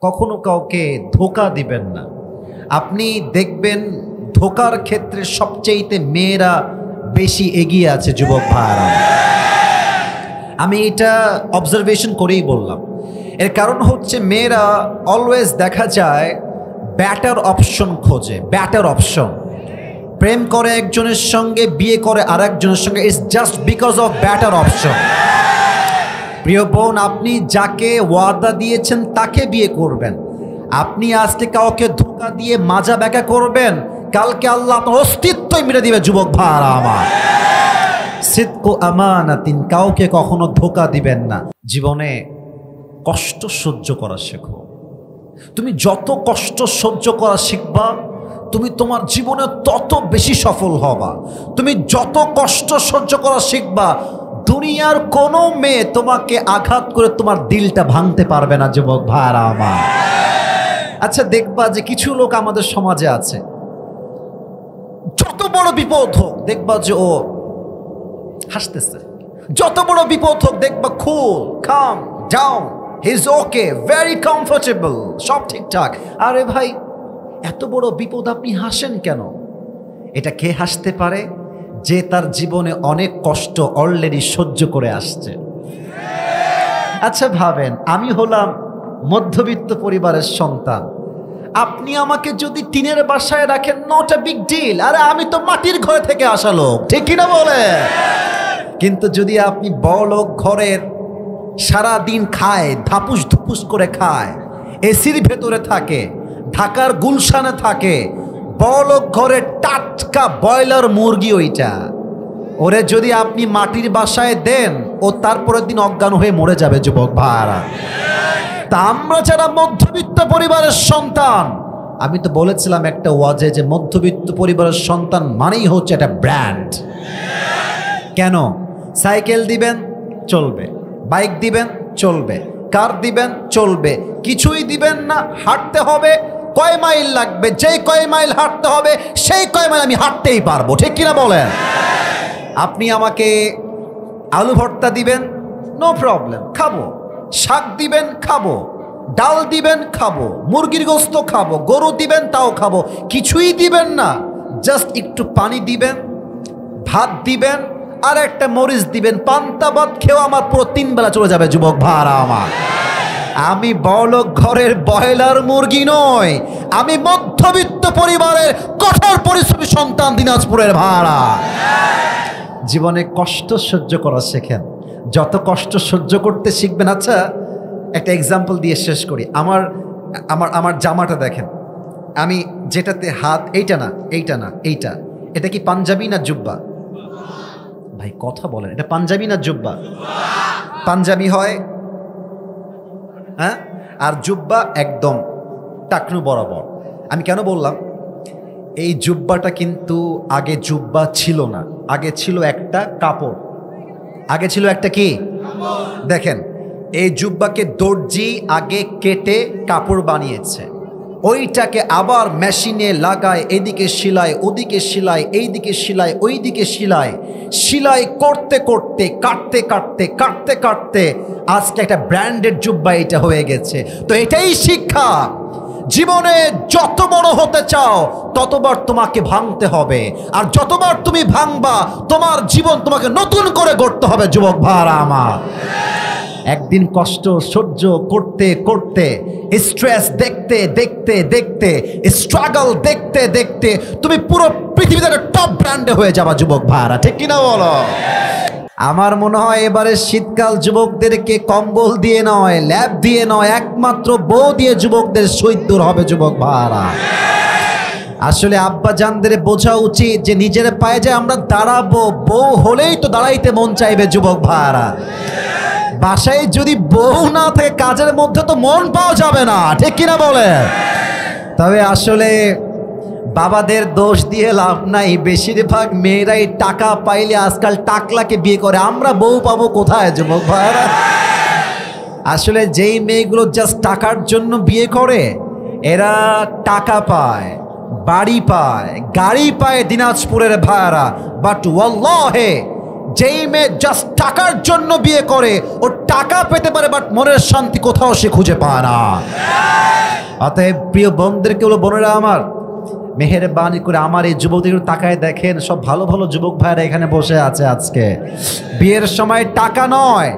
কখনো কাউকে ধোঁকা দিবেন না। আপনি দেখবেন ধোঁকার ক্ষেত্রে সবচেয়েতে মেয়েরা বেশি এগিয়ে আছে যুবক ভাইরা। আমি এটা অবজারভেশন করেই বললাম। এর কারণ হচ্ছে মেয়েরা অলওয়েজ দেখা যায় ব্যাটার অপশন খোঁজে, ব্যাটার অপশন। প্রেম করে একজনের সঙ্গে, বিয়ে করে আরেকজনের সঙ্গে, it's just because of batter option. প্রিয় বোন, আপনি যাকে ওয়াদা দিয়েছেন তাকে বিয়ে করবেন। আপনি আজকে কাউকে ধোঁকা দিয়ে মাজা ব্যাকা করবেন, কালকে আল্লাহ আপনার অস্তিত্বই মেরে দিবে যুবক ভাইরা আমার। সিদকু আমানাতিন, কাউকে কখনো ধোঁকা দিবেন না। জীবনে কষ্ট সহ্য করা শেখো। তুমি যত কষ্ট সহ্য করা শিখবা, তুমি তোমার জীবনে তত বেশি সফল হবা। তুমি যত কষ্ট সহ্য করা শিখবা, দুনিয়ার কোনো মেয়ে তোমাকে আঘাত করে তোমার দিলটা ভাঙতে পারবে না যুবক ভাইরা আমার। আচ্ছা, দেখবা যে কিছু লোক আমাদের সমাজে আছে, যত বড় বিপদ হোক দেখবা যে ও হাসতেছে। যত বড় বিপদ হোক দেখবা cool, calm down, he is okay, very comfortable, সব ঠিকঠাক। আরে ভাই, এত বড় বিপদ আপনি হাসেন কেন? এটা কে হাসতে পারে? যে তার জীবনে অনেক কষ্ট অলরেডি সহ্য করে আসছে। আচ্ছা ভাবেন, আমি হলাম মধ্যবিত্ত পরিবারের সন্তান। আপনি আমাকে যদি টিনের বাসায় রাখেন, নট আ বিগ ডিল। আরে আমি তো মাটির ঘরে থেকে আসা লোক, ঠিক কিনা বলে? কিন্তু যদি আপনি বড়লোক ঘরের, সারা দিন খায়, ধাপুস ধুপুস করে খায়, এসির ভেতরে থাকে, ঢাকার গুলশানে থাকে, বড়লোক ঘরে টাটকা ব্রয়লার মুরগি, ওইটা ওরে যদি আপনি মাটির বাসায় দেন, ও তারপরের দিন অজ্ঞান হয়ে মরে যাবে যুবক ভাইরা। তা আমরা যারা মধ্যবিত্ত পরিবারের সন্তান, আমি তো বলেছিলাম একটা ওয়াজে যে মধ্যবিত্ত পরিবারের সন্তান মানেই হচ্ছে একটা ব্র্যান্ড। কেন? সাইকেল দিবেন চলবে, বাইক দিবেন চলবে, কার দিবেন চলবে, কিছুই দিবেন না, হাঁটতে হবে। কয় মাইল লাগবে, যেই কয় মাইল হাঁটতে হবে সেই কয় মাইল আমি হাঁটতেই পারবো, ঠিক কিনা বলেন? আপনি আমাকে আলু ভর্তা দিবেন, নো প্রবলেম, খাবো। শাক দিবেন, খাবো। ডাল দিবেন, খাবো। মুরগির গোস্ত খাবো। গরু দিবেন, তাও খাবো। কিছুই দিবেন না, জাস্ট একটু পানি দিবেন, ভাত দিবেন, আর একটা মরিচ দিবেন, পান্তা ভাত খেয়েও আমার পুরো 3 বেলা চলে যাবে যুবক ভাইরা আমার। আমি বড়লোক ঘরের ব্রয়লার মুরগি নই, আমি মধ্যবিত্ত পরিবারের কঠোর পরিশ্রমী সন্তান, দিনাজপুরের ভাড়া। জীবনে কষ্ট সহ্য করা শেখেন, যত কষ্ট সহ্য করতে শিখবেন। আচ্ছা, একটা এক্সাম্পল দিয়ে শেষ করি। আমার আমার আমার জামাটা দেখেন, আমি যেটাতে হাত, এইটা না, এইটা না, এইটা, এটা কি পাঞ্জাবি না জুব্বা? ভাই কথা বলেন, এটা পাঞ্জাবি না জুব্বা? পাঞ্জাবি হয়, হ্যাঁ, আর জুব্বা একদম টাকনু বরাবর। আমি কেন বললাম? এই জুব্বাটা কিন্তু আগে জুব্বা ছিল না, আগে ছিল একটা কাপড়। আগে ছিল একটা কি? দেখেন, এই জুব্বাকে দর্জি আগে কেটে কাপড় বানিয়েছে, ওইটাকে আবার মেশিনে লাগায়, এদিকে সেলাই, ওদিকে সেলাই, এইদিকে সেলাই, ওইদিকে সেলাই, সেলাই করতে করতে, কাটতে কাটতে, কাটতে কাটতে আজকে একটা ব্র্যান্ডেড জুব্বা এটা হয়ে গেছে। তো এটাই শিক্ষা, জীবনে যত বড় হতে চাও ততবার তোমাকে ভাঙতে হবে, আর যতবার তুমি ভাঙবা তোমার জীবন তোমাকে নতুন করে গড়তে হবে যুবক ভাইরা আমার। একদিন কষ্ট সহ্য করতে করতে, স্ট্রেস দেখতে দেখতে দেখতে, স্ট্রাগল দেখতে দেখতে তুমি পুরো পৃথিবীতে টপ ব্র্যান্ডে হয়ে যাবা যুবক ভাইরা, ঠিক কিনা বলো? আমার মনে হয় এবারে শীতকাল যুবকদেরকে কম্বল দিয়ে নয়, ল্যাব দিয়ে নয়, একমাত্র বউ দিয়ে যুবকদের শহীদ দূর হবে যুবক ভাইরা। আসলে আব্বা জানদের বোঝা উচিত যে নিজের পায়ে যে আমরা দাঁড়াবো, বউ হলেই তো দাঁড়াইতে মন চাইবে যুবক ভাইরা। বাসায় যদি বউ না থাকে, কাজের মধ্যে তো মন পাওয়া যাবে না, ঠিক কিনা বলে? তবে আসলে বাবাদের দোষ দিয়ে লাভ নাই, বেশিরভাগ মেয়েরাই টাকা পাইলে আজকাল টাকলাকে বিয়ে করে। আমরা বউ পাবো কোথায় যুবক ভাইরা? আসলে যেই মেয়েগুলো জাস্ট টাকার জন্য বিয়ে করে, এরা টাকা পায়, বাড়ি পায়, গাড়ি পায় দিনাজপুরের ভাইরা। বাট ওয়াল্লাহে, যেই মেয়ে জাস্ট টাকার জন্য বিয়ে করে, ও টাকা পেতে পারে বাট মনের শান্তি কোথাও সে খুঁজে পায় না। অতএব প্রিয় বোনদেরকে বলো, বোনেরা আমার, মেহেরবানি করে আমার এই যুবকদের তাকায় দেখেন, সব ভালো ভালো যুবক ভাইরা এখানে বসে আছে। আজকে বিয়ের সময় টাকা নয়,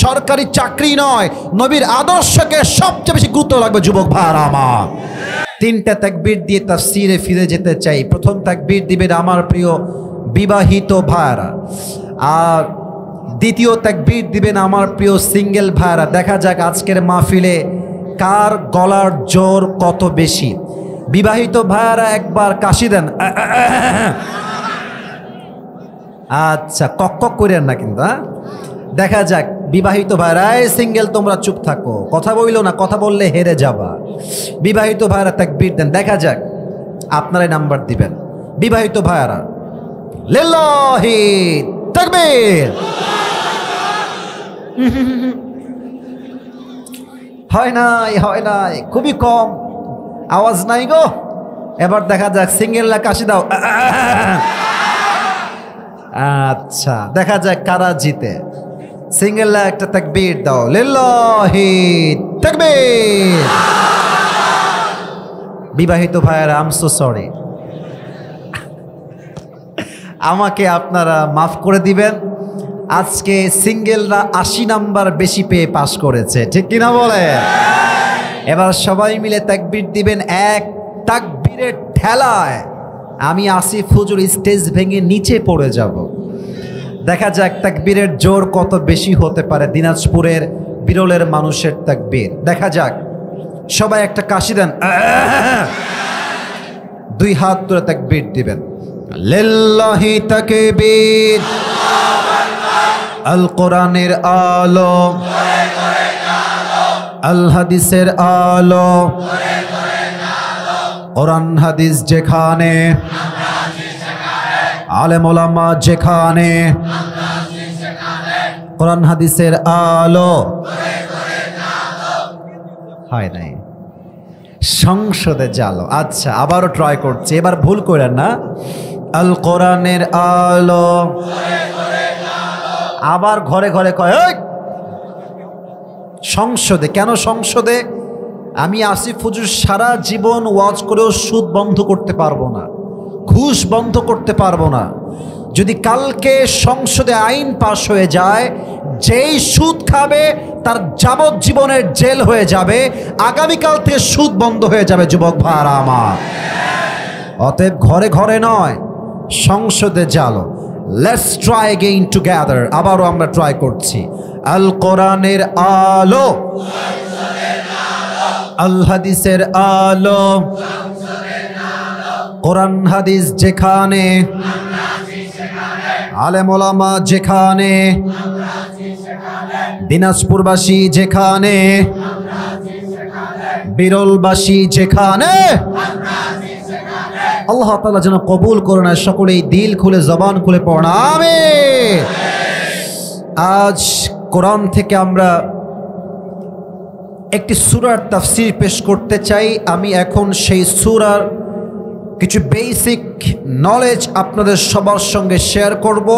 সরকারি চাকরি নয়, নবীর আদর্শকে সবচেয়ে বেশি গুরুত্ব লাগবে যুবক ভাইরা আমার। তিনটা তাকবীর দিয়ে তাফসীরে ফিরে যেতে চাই। প্রথম তাকবীর দিবেন আমার প্রিয় বিবাহিত ভাইরা, আর দ্বিতীয় তাকবীর দিবেন আমার প্রিয় সিঙ্গেল ভাইরা। দেখা যাক আজকের মাহফিলে কার গলার জোর কত বেশি। বিবাহিত ভাইরা একবার কাশি দেন। আচ্ছা, কক করেন না কিন্তু, হ্যাঁ? দেখা যাক বিবাহিত ভাইরা। সিঙ্গেল তোমরা চুপ থাকো, কথা বইলো না, কথা বললে হেরে যাবা। বিবাহিত ভাইরা তাকবীর দেন, দেখা যাক আপনারাই নাম্বার দিবেন। বিবাহিত ভাইরা লিল্লাহি তাকবীর। হয় নাই, খুবই কম আওয়াজ নাই গো। এবার দেখা যাক সিঙ্গেলরা কাশি দাও। আচ্ছা, দেখা যাক কারা জিতে। সিঙ্গেলরা একটা তাকবীর দাও, লিল্লাহি তাকবীর। বিবাহিত ভাইয়েরা, আই এম সো সরি, আমাকে আপনারা মাফ করে দিবেন। আজকে সিঙ্গেলরা 80 নাম্বার বেশি পেয়ে পাশ করেছে, ঠিক কিনা বলে? এবার সবাই মিলে তাকবীর দিবেন। এক তাকবীরের ঠেলায় আমি আসিফ হুজুর স্টেজ ভেঙে নিচে পড়ে যাব। দেখা যাক তাকবীরের জোর কত বেশি হতে পারে। দিনাজপুরের বিরলের মানুষের তাকবীর, দেখা যাক। সবাই একটা কাশি দেন, দুই হাত ধরে তাকবীর দিবেন। লিল্লাহি তাকবীর। আল কোরআনের আলো, আল হাদিসের আলো, কোরআন হাদিস যেখানে, আলেম ওলামা যেখানে, কোরআন হাদিসের আলো। হয় নাই, সংসদে জালো। আচ্ছা, আবারও ট্রাই করছি, এবার ভুল করেন না। আল কোরআনের আলো, আবার ঘরে ঘরে কয় সংসদে। কেন সংসদে? আমি আসিফ হুজুর সারা জীবন ওয়াজ করেও সুদ বন্ধ করতে পারবো না, ঘুষ বন্ধ করতে পারবো না। যদি কালকে সংসদে আইন পাশ হয়ে যায়, যেই সুদ খাবে তার যাবজ্জীবনের জেল হয়ে যাবে, আগামীকাল থেকে সুদ বন্ধ হয়ে যাবে যুবক ভাইরা আমার। অতএব ঘরে ঘরে নয়, সংসদে জালো। Let's try again together. আবারও আমরা ট্রাই করছি। আল কোরআনের আলো, আল হাদিসের আলো, কোরআন হাদিস যেখানে, আলেম ওলামা যেখানে, দিনাজপুরবাসী যেখানে, বিরলবাসী যেখানে, আল্লাহ তাআলা যেন কবুল করেন। সকলেই দিল খুলে জবান খুলে পড়া আমিন। আজ কোরআন থেকে আমরা একটি সূরার তাফসীর পেশ করতে চাই। আমি এখন সেই সূরার কিছু বেসিক নলেজ আপনাদের সবার সঙ্গে শেয়ার করব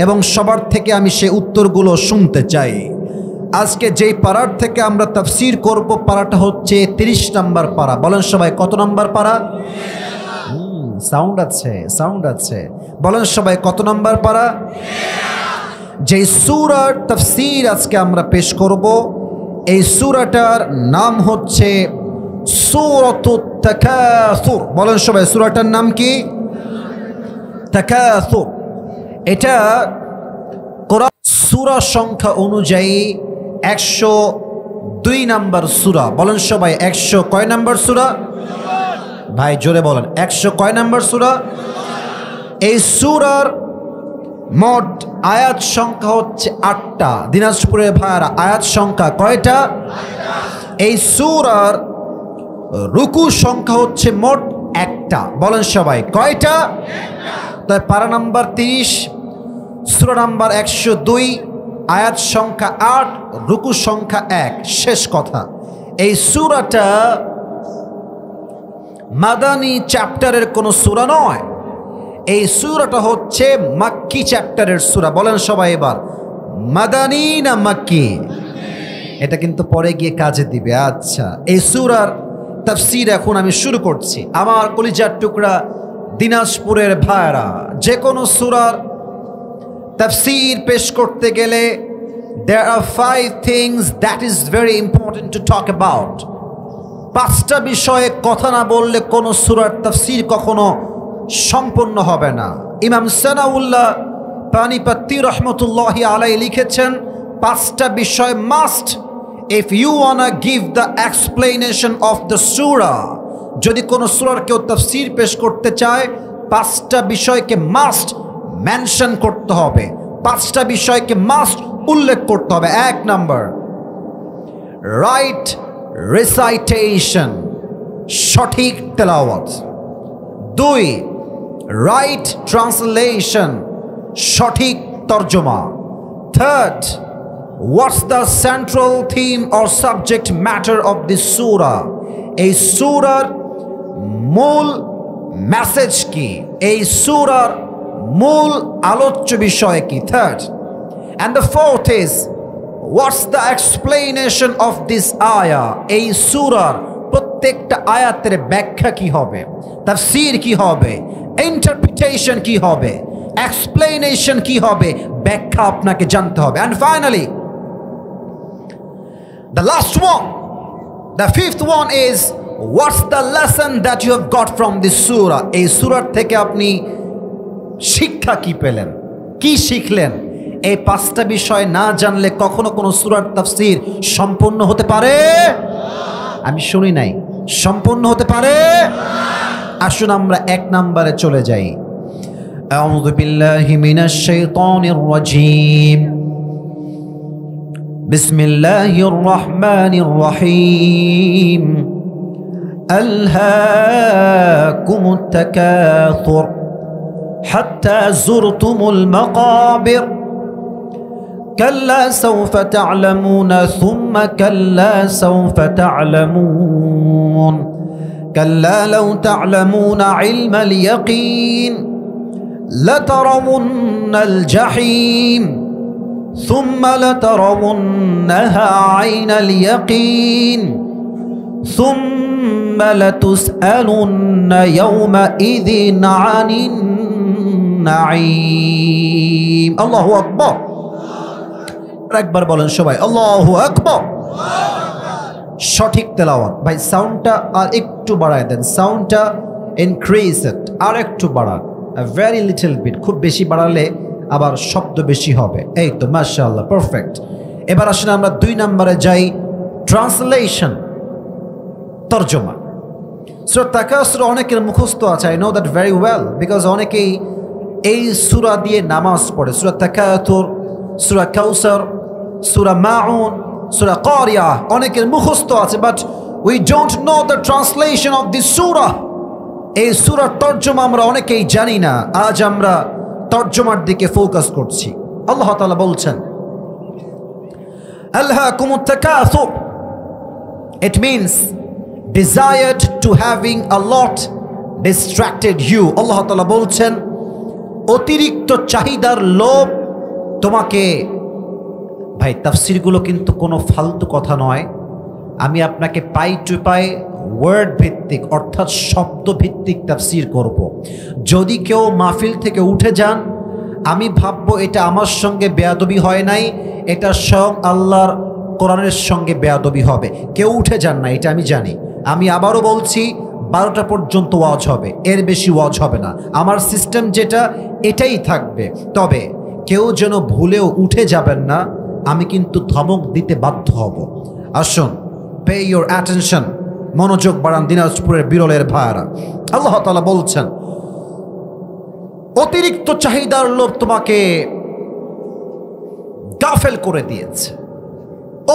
এবং সবার থেকে আমি সেই উত্তরগুলো শুনতে চাই। আজকে যেই পারার থেকে আমরা তাফসীর করব, পারাটা হচ্ছে 30 নম্বর পারা। বলেন সবাই, কত নম্বর পারা? সাউন্ড আছে। বলেন সবাই, কত নম্বর পারা? যেই সূরার তাফসীর আজকে আমরা পেশ করব, এই সূরাটার নাম হচ্ছে সূরাতুত তাকাসুর। বলেন সবাই, সূরাটার নাম কি? তাকাসুর। এটা কোরআন সূরা সংখ্যা অনুযায়ী 102 নম্বর সূরা। বলেন সবাই, 100 কয় নম্বর সূরা? ভাই জোরে বলেন, 100 কয় নম্বর সূরা? এই সূরার মোট আয়াত সংখ্যা হচ্ছে 8টা। দিনাজপুরের ভাইরা, আয়াত সংখ্যা কয়টা? এই সূরার রুকু সংখ্যা হচ্ছে মোট 1টা। বলেন সবাই, কয়টা? তাই পারা নাম্বার 30, সূরা নাম্বার 102, আয়াত সংখ্যা 8, রুকু সংখ্যা 1। শেষ কথা, এই সূরাটা মাদানী চ্যাপ্টারের কোনো সূরা নয়। এই সূরাটা হচ্ছে মাক্কি চ্যাপ্টারের সূরা। বলেন সবাই এবার, মাদানী না মাক্কি? এটা কিন্তু পরে গিয়ে কাজে দিবে। আচ্ছা, এই সূরার তাফসীর এখন আমি শুরু করছি। আমার কলিজার টুকরা দিনাজপুরের ভাইরা, যে কোনো সূরার তাফসীর পেশ করতে গেলে there are 5 things that is very important to talk about. 5টা বিষয়ে কথা না বললে কোনো সূরার তাফসীর কখনো সম্পূর্ণ হবে না। ইমাম সানাউল্লাহ পানিপত্তি রহমতুল্লাহি আলাইহি লিখেছেন 5টা বিষয় must if you wanna give the explanation of the surah. যদি কোনো সূরার কেউ তাফসীর পেশ করতে চায় 5টা বিষয়কে মাস্ট মেনশন করতে হবে, 5টা বিষয়কে মাস্ট উল্লেখ করতে হবে। 1 নাম্বার, রাইট রিসাইটেশন, সঠিক তেলাওয়াত। 2, রাইট ট্রান্সলেশন, সঠিক তর্জমা। 3rd, what's the central theme or subject matter of this surah? এই সূরার মূল মেসেজ কি, এই সূরার মূল আলোচ্য বিষয় কি। 3rd, and the 4th is what's the explanation of this ayah? এই সূরার প্রত্যেকটা আয়াতের ব্যাখ্যা কি হবে, তাফসীর কি হবে, ইন্টারপ্রিটেশন কি হবে, এক্সপ্লেনেশন কি হবে, ব্যাখ্যা আপনাকে জানতে হবে। and finally the last one, the 5th one is what's the lesson that you have got from this surah? এই সূরার থেকে আপনি শিক্ষা কি পেলেন, কি শিখলেন? এই 5টা বিষয় না জানলে কখনো কোনো সূরার তাফসীর সম্পূর্ণ হতে পারে? আমি শুনি নাই, সম্পূর্ণ হতে পারে? আসুন আমরা 1 নম্বরে চলে যাই। আউযু বিল্লাহি মিনাশ শাইতানির রাজীম। বিসমিল্লাহির রহমানির রহিম। আলহাকুমুত তাকাসুর হাত্তা যুরতুমুল মাকাবির كلا سوف تعلمون ثم كلا سوف تعلمون كلا لو تعلمون علم اليقين لترون الجحيم ثم لترونها عين اليقين ثم لتسألن يومئذ عن النعيم الله أكبر একবার বলেন সবাই আল্লাহু আকবার। সঠিক তেলাওয়াত। ভাই সাউন্ডটা আর একটু বাড়ায় দেন, সাউন্ডটা ইনক্রিজ ইট, আর একটু বাড়ান, ভেরি লিটল বিট, খুব বেশি বাড়ালে আবার শব্দ বেশি হবে। এই তো মাশাআল্লাহ, পারফেক্ট। এবার আসলে আমরা 2 নম্বরে যাই, ট্রান্সলেশন, তরজমা। সূরা তাকাসুর অনেকের মুখস্থ আছে, I know that very well, because অনেকেই এই সূরা দিয়ে নামাজ পড়ে। সূরা তাকাসুর, সূরা কাউসার, সূরা মাউন, সূরা কারিয়া অনেকের মুখস্থ আছে, but we don't know the translation of this সূরা। এই সূরার তর্জমা আমরা অনেকেই জানি না। আজ আমরা তর্জমার দিকে ফোকাস করছি। আল্লাহ তাআলা বলছেন আলহাকুমুত তাকাসুর, it means desired to having a lot distracted you. আল্লাহ তাআলা বলছেন অতিরিক্ত চাহিদার লোভ তোমাকে। ভাই তাফসীরগুলো কিন্তু কোনো ফালতু কথা নয়, আমি আপনাকে পাই টু পাই ওয়ার্ড ভিত্তিক অর্থাৎ শব্দ ভিত্তিক তাফসীর করব। যদি কেউ মাহফিল থেকে উঠে যান, আমি ভাববো এটা আমার সঙ্গে বেয়াদবি হয় নাই, এটা স্বয়ং আল্লাহর কোরআনের সঙ্গে বেয়াদবি হবে। কেউ উঠে যান না, এটা আমি জানি। আমি আবারও বলছি 12টা পর্যন্ত ওয়াজ হবে, এর বেশি ওয়াজ হবে না। আমার সিস্টেম যেটা এটাই থাকবে। তবে কেউ যেন ভুলেও উঠে যাবেন না, আমি কিন্তু ধমক দিতে বাধ্য হব। আসুন, পে ইউর অ্যাটেনশন, মনোযোগ বাড়ান দিনাজপুরের বিরলের ভাইরা। আল্লাহ তাআলা বলছেন অতিরিক্ত চাহিদার লোভ তোমাকে গাফেল করে দিয়েছে।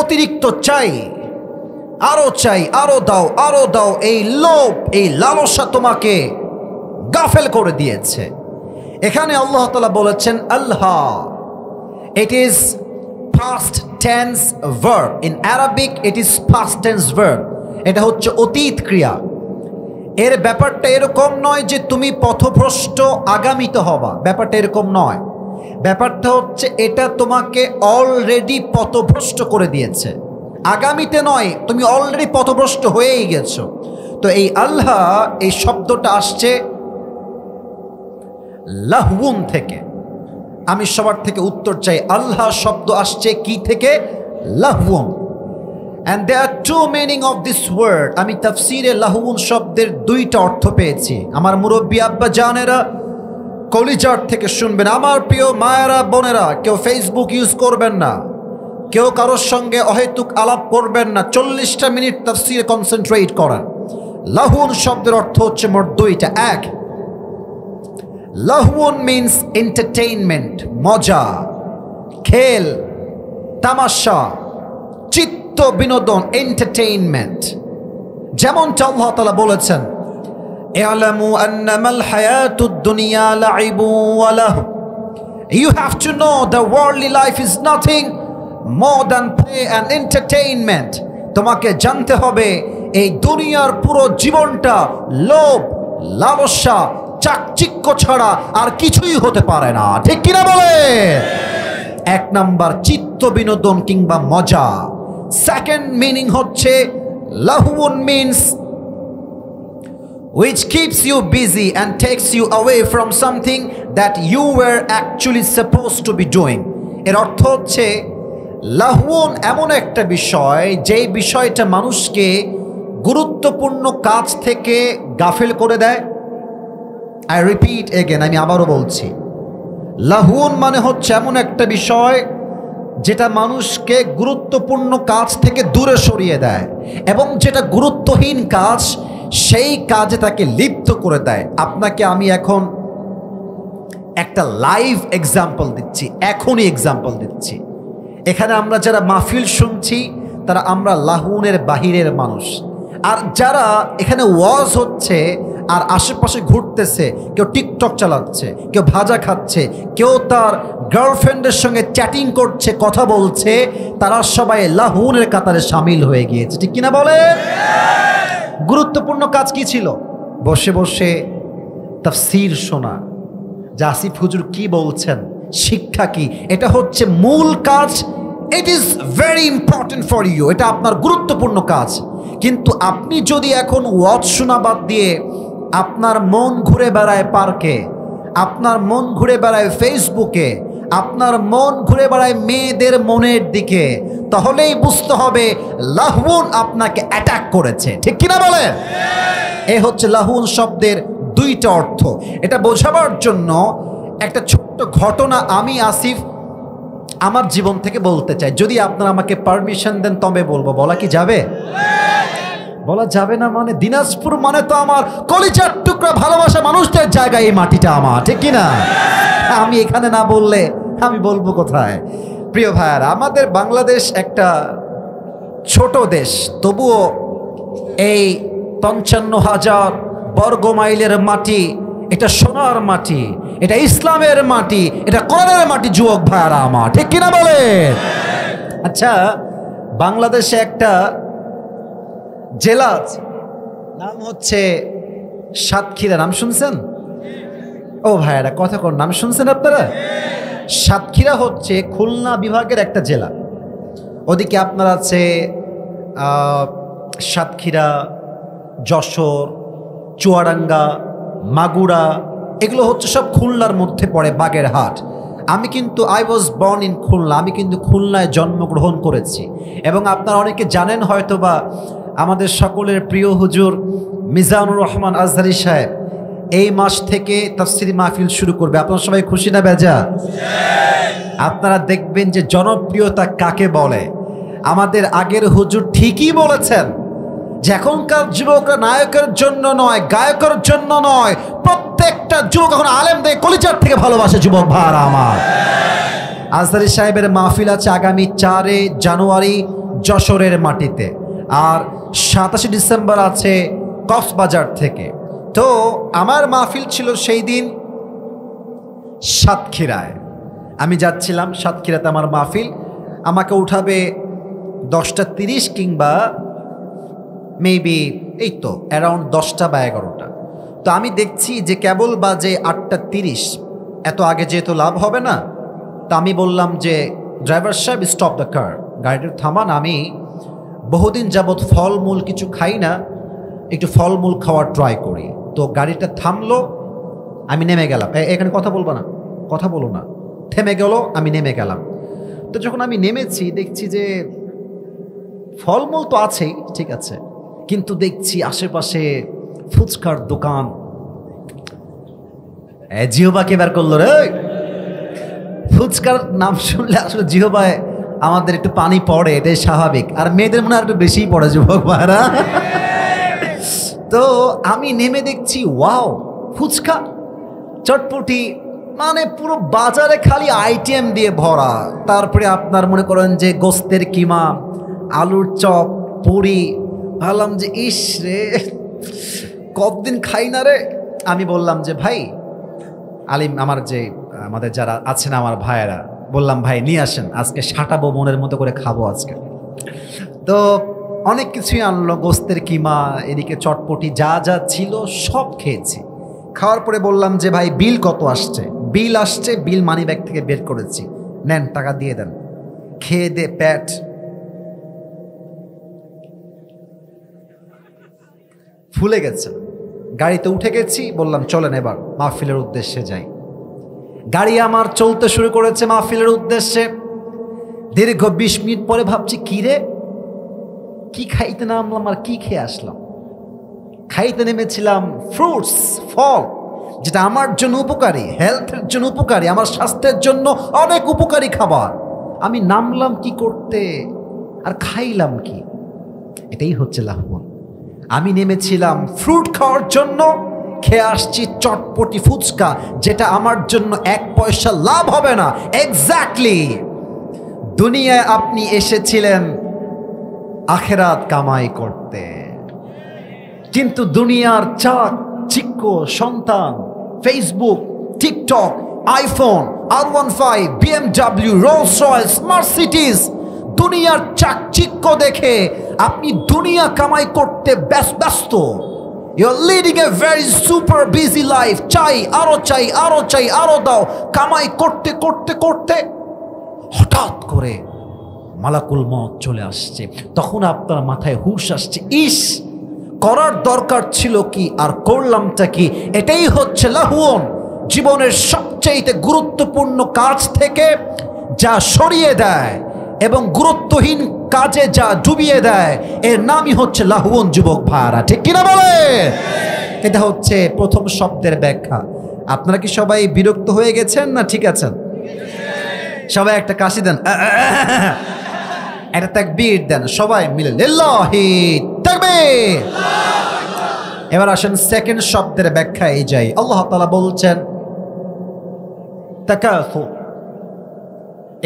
অতিরিক্ত চাই, আরো চাই, আরো দাও, আরো দাও, এই লোভ, এই লালসা তোমাকে গাফেল করে দিয়েছে। এখানে আল্লাহ তাআলা বলেছেন আল্লাহ, it is past tense verb. In Arabic it is past tense verb. এটা হচ্ছে অতীত ক্রিয়া। এর ব্যাপারটা এরকম নয় যে তুমি পথভ্রষ্ট আগামীত হবা, ব্যাপারটা এরকম নয়। ব্যাপারটা হচ্ছে এটা তোমাকে অলরেডি পথভ্রষ্ট করে দিয়েছে। আগামীতে নয়, তুমি অলরেডি পথভ্রষ্ট হয়েই গেছো। তো এই আল্লাহ, এই শব্দটা আসছে লাহউন থেকে। আমি সবার থেকে উত্তর চাই, আল্লাহ শব্দ আসছে কি থেকে? লাহউন। And there are two meaning of this word. আমি তাফসীরে লাহউন শব্দের দুইটা অর্থ পেয়েছি। আমার মুরব্বী আব্বা জানেরা কলিজার থেকে শুনবেন। আমার প্রিয় মায়েরা বোনেরা, কেউ ফেসবুক ইউজ করবেন না, কেউ কারোর সঙ্গে অহেতুক আলাপ করবেন না। 40টা মিনিট তাফসীরে কনসেন্ট্রেট করেন। লাহউন শব্দের অর্থ হচ্ছে মোট দুইটা। এক, লাহউন মিন্স এন্টারটেইনমেন্ট, মজা, খেল, তামাশা, চিত্ত বিনোদন, এন্টারটেইনমেন্ট। যেমনটা আল্লাহ তাআলা বলেছেন, ই'লামু আন্নামাল হায়াতুদ দুনিয়া লাইবু ওয়া লাহু। You have to know the worldly life is nothing more than play and entertainment. তোমাকে জানতে হবে এই দুনিয়ার পুরো জীবনটা লোভ, লালসা, চাকচিক্য ছাড়া আর কিছুই হতে পারে না। ঠিক কিনা বলে? এক নাম্বার চিত্ত বিনোদন কিংবা মজা। সেকেন্ড মিনিং হচ্ছে লাহউন means which keeps you busy and takes you away from something that you were actually supposed to be doing. এর অর্থ হচ্ছে লাহউন এমন একটা বিষয়, যেই বিষয়টা মানুষকে গুরুত্বপূর্ণ কাজ থেকে গাফেল করে দেয়। আই রিপিট এগেন, আমি আবারও বলছি, লাহউন মানে হচ্ছে এমন একটা বিষয় যেটা মানুষকে গুরুত্বপূর্ণ কাজ থেকে দূরে সরিয়ে দেয়, এবং যেটা গুরুত্বহীন কাজ সেই কাজে তাকে লিপ্ত করে দেয়। আপনাকে আমি এখন একটা লাইভ এক্সাম্পল দিচ্ছি, এখনই এক্সাম্পল দিচ্ছি। এখানে আমরা যারা মাহফিল শুনছি তারা আমরা লাহউনের বাহিরের মানুষ, আর যারা এখানে ওয়াজ হচ্ছে আর আশেপাশে ঘুরতেছে, কেউ টিকটক চালাচ্ছে, কেউ ভাজা খাচ্ছে, কেউ তার গার্লফ্রেন্ডের সঙ্গে চ্যাটিং করছে, কথা বলছে, তারা সবাই লাহউনের কাতারে সামিল হয়ে গিয়েছে। ঠিক কিনা বলে? গুরুত্বপূর্ণ কাজ কি ছিল? বসে বসে তাফসীর শোনা, যে আসিফ হুজুর কি বলছেন, শিক্ষা কি, এটা হচ্ছে মূল কাজ। It is very important for you, এটা আপনার গুরুত্বপূর্ণ কাজ। কিন্তু আপনি যদি এখন ওয়াজ শোনা বাদ দিয়ে আপনার মন ঘুরে বেড়ায় পার্কে, আপনার মন ঘুরে বেড়ায় ফেসবুকে, আপনার মন ঘুরে বেড়ায় মেয়েদের মনের দিকে, তাহলেই বুঝতে হবে লাহউন আপনাকে অ্যাটাক করেছে। ঠিক কিনা বলে? এ হচ্ছে লাহউন শব্দের দুইটা অর্থ। এটা বোঝাবার জন্য একটা ছোট্ট ঘটনা আমি আসিফ আমার জীবন থেকে বলতে চাই। যদি আপনারা আমাকে পারমিশন দেন তবে বলবো। বলা কি যাবে? বলা যাবে না মানে? দিনাজপুর মানে তো আমার কলিজার টুকরা ভালোবাসা মানুষদের জায়গা, এই মাটিটা আমার। ঠিক কিনা? আমি এখানে না বললে আমি বলবো কোথায়? প্রিয় ভাইয়ারা, আমাদের বাংলাদেশ একটা ছোট দেশ, তবুও এই 55,000 বর্গ মাইলের মাটি, এটা সোনার মাটি, এটা ইসলামের মাটি, এটা কোরআনের মাটি। যুবক ভাইয়ারা আমার, ঠিক কিনা বলে? আচ্ছা, বাংলাদেশে একটা জেলা আছে, নাম হচ্ছে সাতক্ষীরা। নাম শুনছেন? ও ভাইয়ারা কথা কোন, নাম শুনছেন আপনারা? সাতক্ষীরা হচ্ছে খুলনা বিভাগের একটা জেলা। ওদিকে আপনার আছে সাতক্ষীরা, যশোর, চুয়াডাঙ্গা, মাগুরা, এগুলো হচ্ছে সব খুলনার মধ্যে পড়ে, বাগেরহাট। আমি কিন্তু I was born in Khulna, আমি কিন্তু খুলনায় জন্মগ্রহণ করেছি। এবং আপনারা অনেকে জানেন হয়তো বা, আমাদের সকলের প্রিয় হুজুর মিজানুর রহমান আজহারি সাহেব এই মাস থেকে তাফসীরি মাহফিল শুরু করবে। আপনারা সবাই খুশি না বেজা? আপনারা দেখবেন যে জনপ্রিয়তা কাকে বলে। আমাদের আগের হুজুর ঠিকই বলেছেন যে এখনকার যুবকরা নায়কের জন্য নয়, গায়কের জন্য নয়, প্রত্যেকটা যুবক এখন আলেমদের কলিজার থেকে ভালোবাসে। যুবক ভাইরা আমার, আজহারি সাহেবের মাহফিল আছে আগামী 4 জানুয়ারি যশোরের মাটিতে, আর 27 ডিসেম্বর আছে কক্সবাজার থেকে। তো আমার মাহফিল ছিল সেই দিন সাতক্ষীরায়। আমি যাচ্ছিলাম সাতক্ষীরাতে, আমার মাহফিল। আমাকে উঠাবে 10:30 কিংবা মেবি এই তো অ্যারাউন্ড 10টা বা 11টা। তো আমি দেখছি যে কেবল বাজে 8:30। এত আগে যেহেতু লাভ হবে না, তা আমি বললাম যে ড্রাইভার সাহেব স্টপ দ্য কার, গাড়িটা থামান। আমি বহুদিন যাবৎ ফলমূল কিছু খাই না, একটু ফলমূল খাওয়ার ট্রাই করি। তো গাড়িটা থামলো, আমি নেমে গেলাম। এখানে কথা বলবো না, কথা বলো না। থেমে গেল, আমি নেমে গেলাম। তো যখন আমি নেমেছি দেখছি যে ফলমূল তো আছেই, ঠিক আছে, কিন্তু দেখছি আশেপাশে ফুচকার দোকান। জিহ্বাকে বের করলো রে। ফুচকার নাম শুনলে আসলে জিহ্বায় আমাদের একটু পানি পড়ে, এটাই স্বাভাবিক। আর মেয়েদের মনে হয় একটু বেশিই পড়ে যুবক ভাইরা। তো আমি নেমে দেখছি ওয়াও, ফুচকা, চটপটি, মানে পুরো বাজারে খালি আইটেম দিয়ে ভরা। তারপরে আপনার মনে করেন যে গোস্তের কিমা, আলুর চপ, পুরি। ভাবলাম যে ইস রে, কতদিন খাই না রে। আমি বললাম যে ভাই আলিম, আমার যে আমাদের যারা আছেন আমার ভাইয়েরা, বললাম ভাই নিয়ে আসেন, আজকে সাঁটাবো, মনের মতো করে খাবো আজকে। তো অনেক কিছুই আনলো, গোস্তের কিমা, এদিকে চটপটি, যা যা ছিল সব খেয়েছি। খাওয়ার পরে বললাম যে ভাই বিল কত আসছে? বিল আসছে, বিল মানি ব্যাগ থেকে বের করেছি, নেন টাকা দিয়ে দেন। খেয়ে দে পেট ফুলে গেছে। গাড়িতে উঠে গেছি, বললাম চলেন এবার মাহফিলের উদ্দেশ্যে যাই। গাড়ি আমার চলতে শুরু করেছে মাহফিলের উদ্দেশ্যে। দীর্ঘ 20 মিনিট পরে ভাবছি কি রে, কি খাইতে নামলাম আর কি খেয়ে আসলাম। খাইতে নেমেছিলাম ফ্রুটস, ফল, যেটা আমার জন্য উপকারী, হেলথের জন্য উপকারী, আমার স্বাস্থ্যের জন্য অনেক উপকারী খাবার। আমি নামলাম কি করতে আর খাইলাম কি? এটাই হচ্ছে লাভবান। আমি নেমেছিলাম ফ্রুট খাওয়ার জন্য, খেয়ে আসছি চটপটি ফুচকা, যেটা আমার জন্য 1 পয়সা লাভ হবে না। এক্স্যাক্টলি, দুনিয়ায় আপনি এসেছিলেন আখেরাত কামাই করতে, কিন্তু দুনিয়ার চাকচিক্য সন্তান, Facebook, TikTok, iPhone, R15, BMW, Rolls Royce, Mercedes, দুনিয়ার চাকচিক্য দেখে আপনি দুনিয়া কামাই করতে ব্যস্ত। You're leading a very super busy life. চাই, আরো চাই, আরো চাই, আরো দাও। কামাই করতে করতে করতে হঠাৎ করে মালাকুল মউত চলে আসছে। তখন আপনার মাথায় হুঁশ আসছে, ইস, করার দরকার ছিল কি আর করলামটা কি। এটাই হচ্ছে লাহুন। জীবনের সবচেয়ে গুরুত্বপূর্ণ কাজ থেকে যা সরিয়ে দেয় এবং গুরুত্বহীন কাজে যা ডুবিয়ে দেয়, এর নামই হচ্ছে লাহুন। যুবক ভাইরা, ঠিক কিনা বলে? এটা হচ্ছে প্রথম শব্দের ব্যাখ্যা। আপনারা কি সবাই বিরক্ত হয়ে গেছেন না ঠিক আছেন? সবাই একটা কাশি দেন, একটা তাকবীর দেন, সবাই মিলে লিল্লাহি তাকবীর। এবার আসেন সেকেন্ড শব্দের ব্যাখ্যায় যাই। আল্লাহ তাআলা বলছেন তাকাসুর।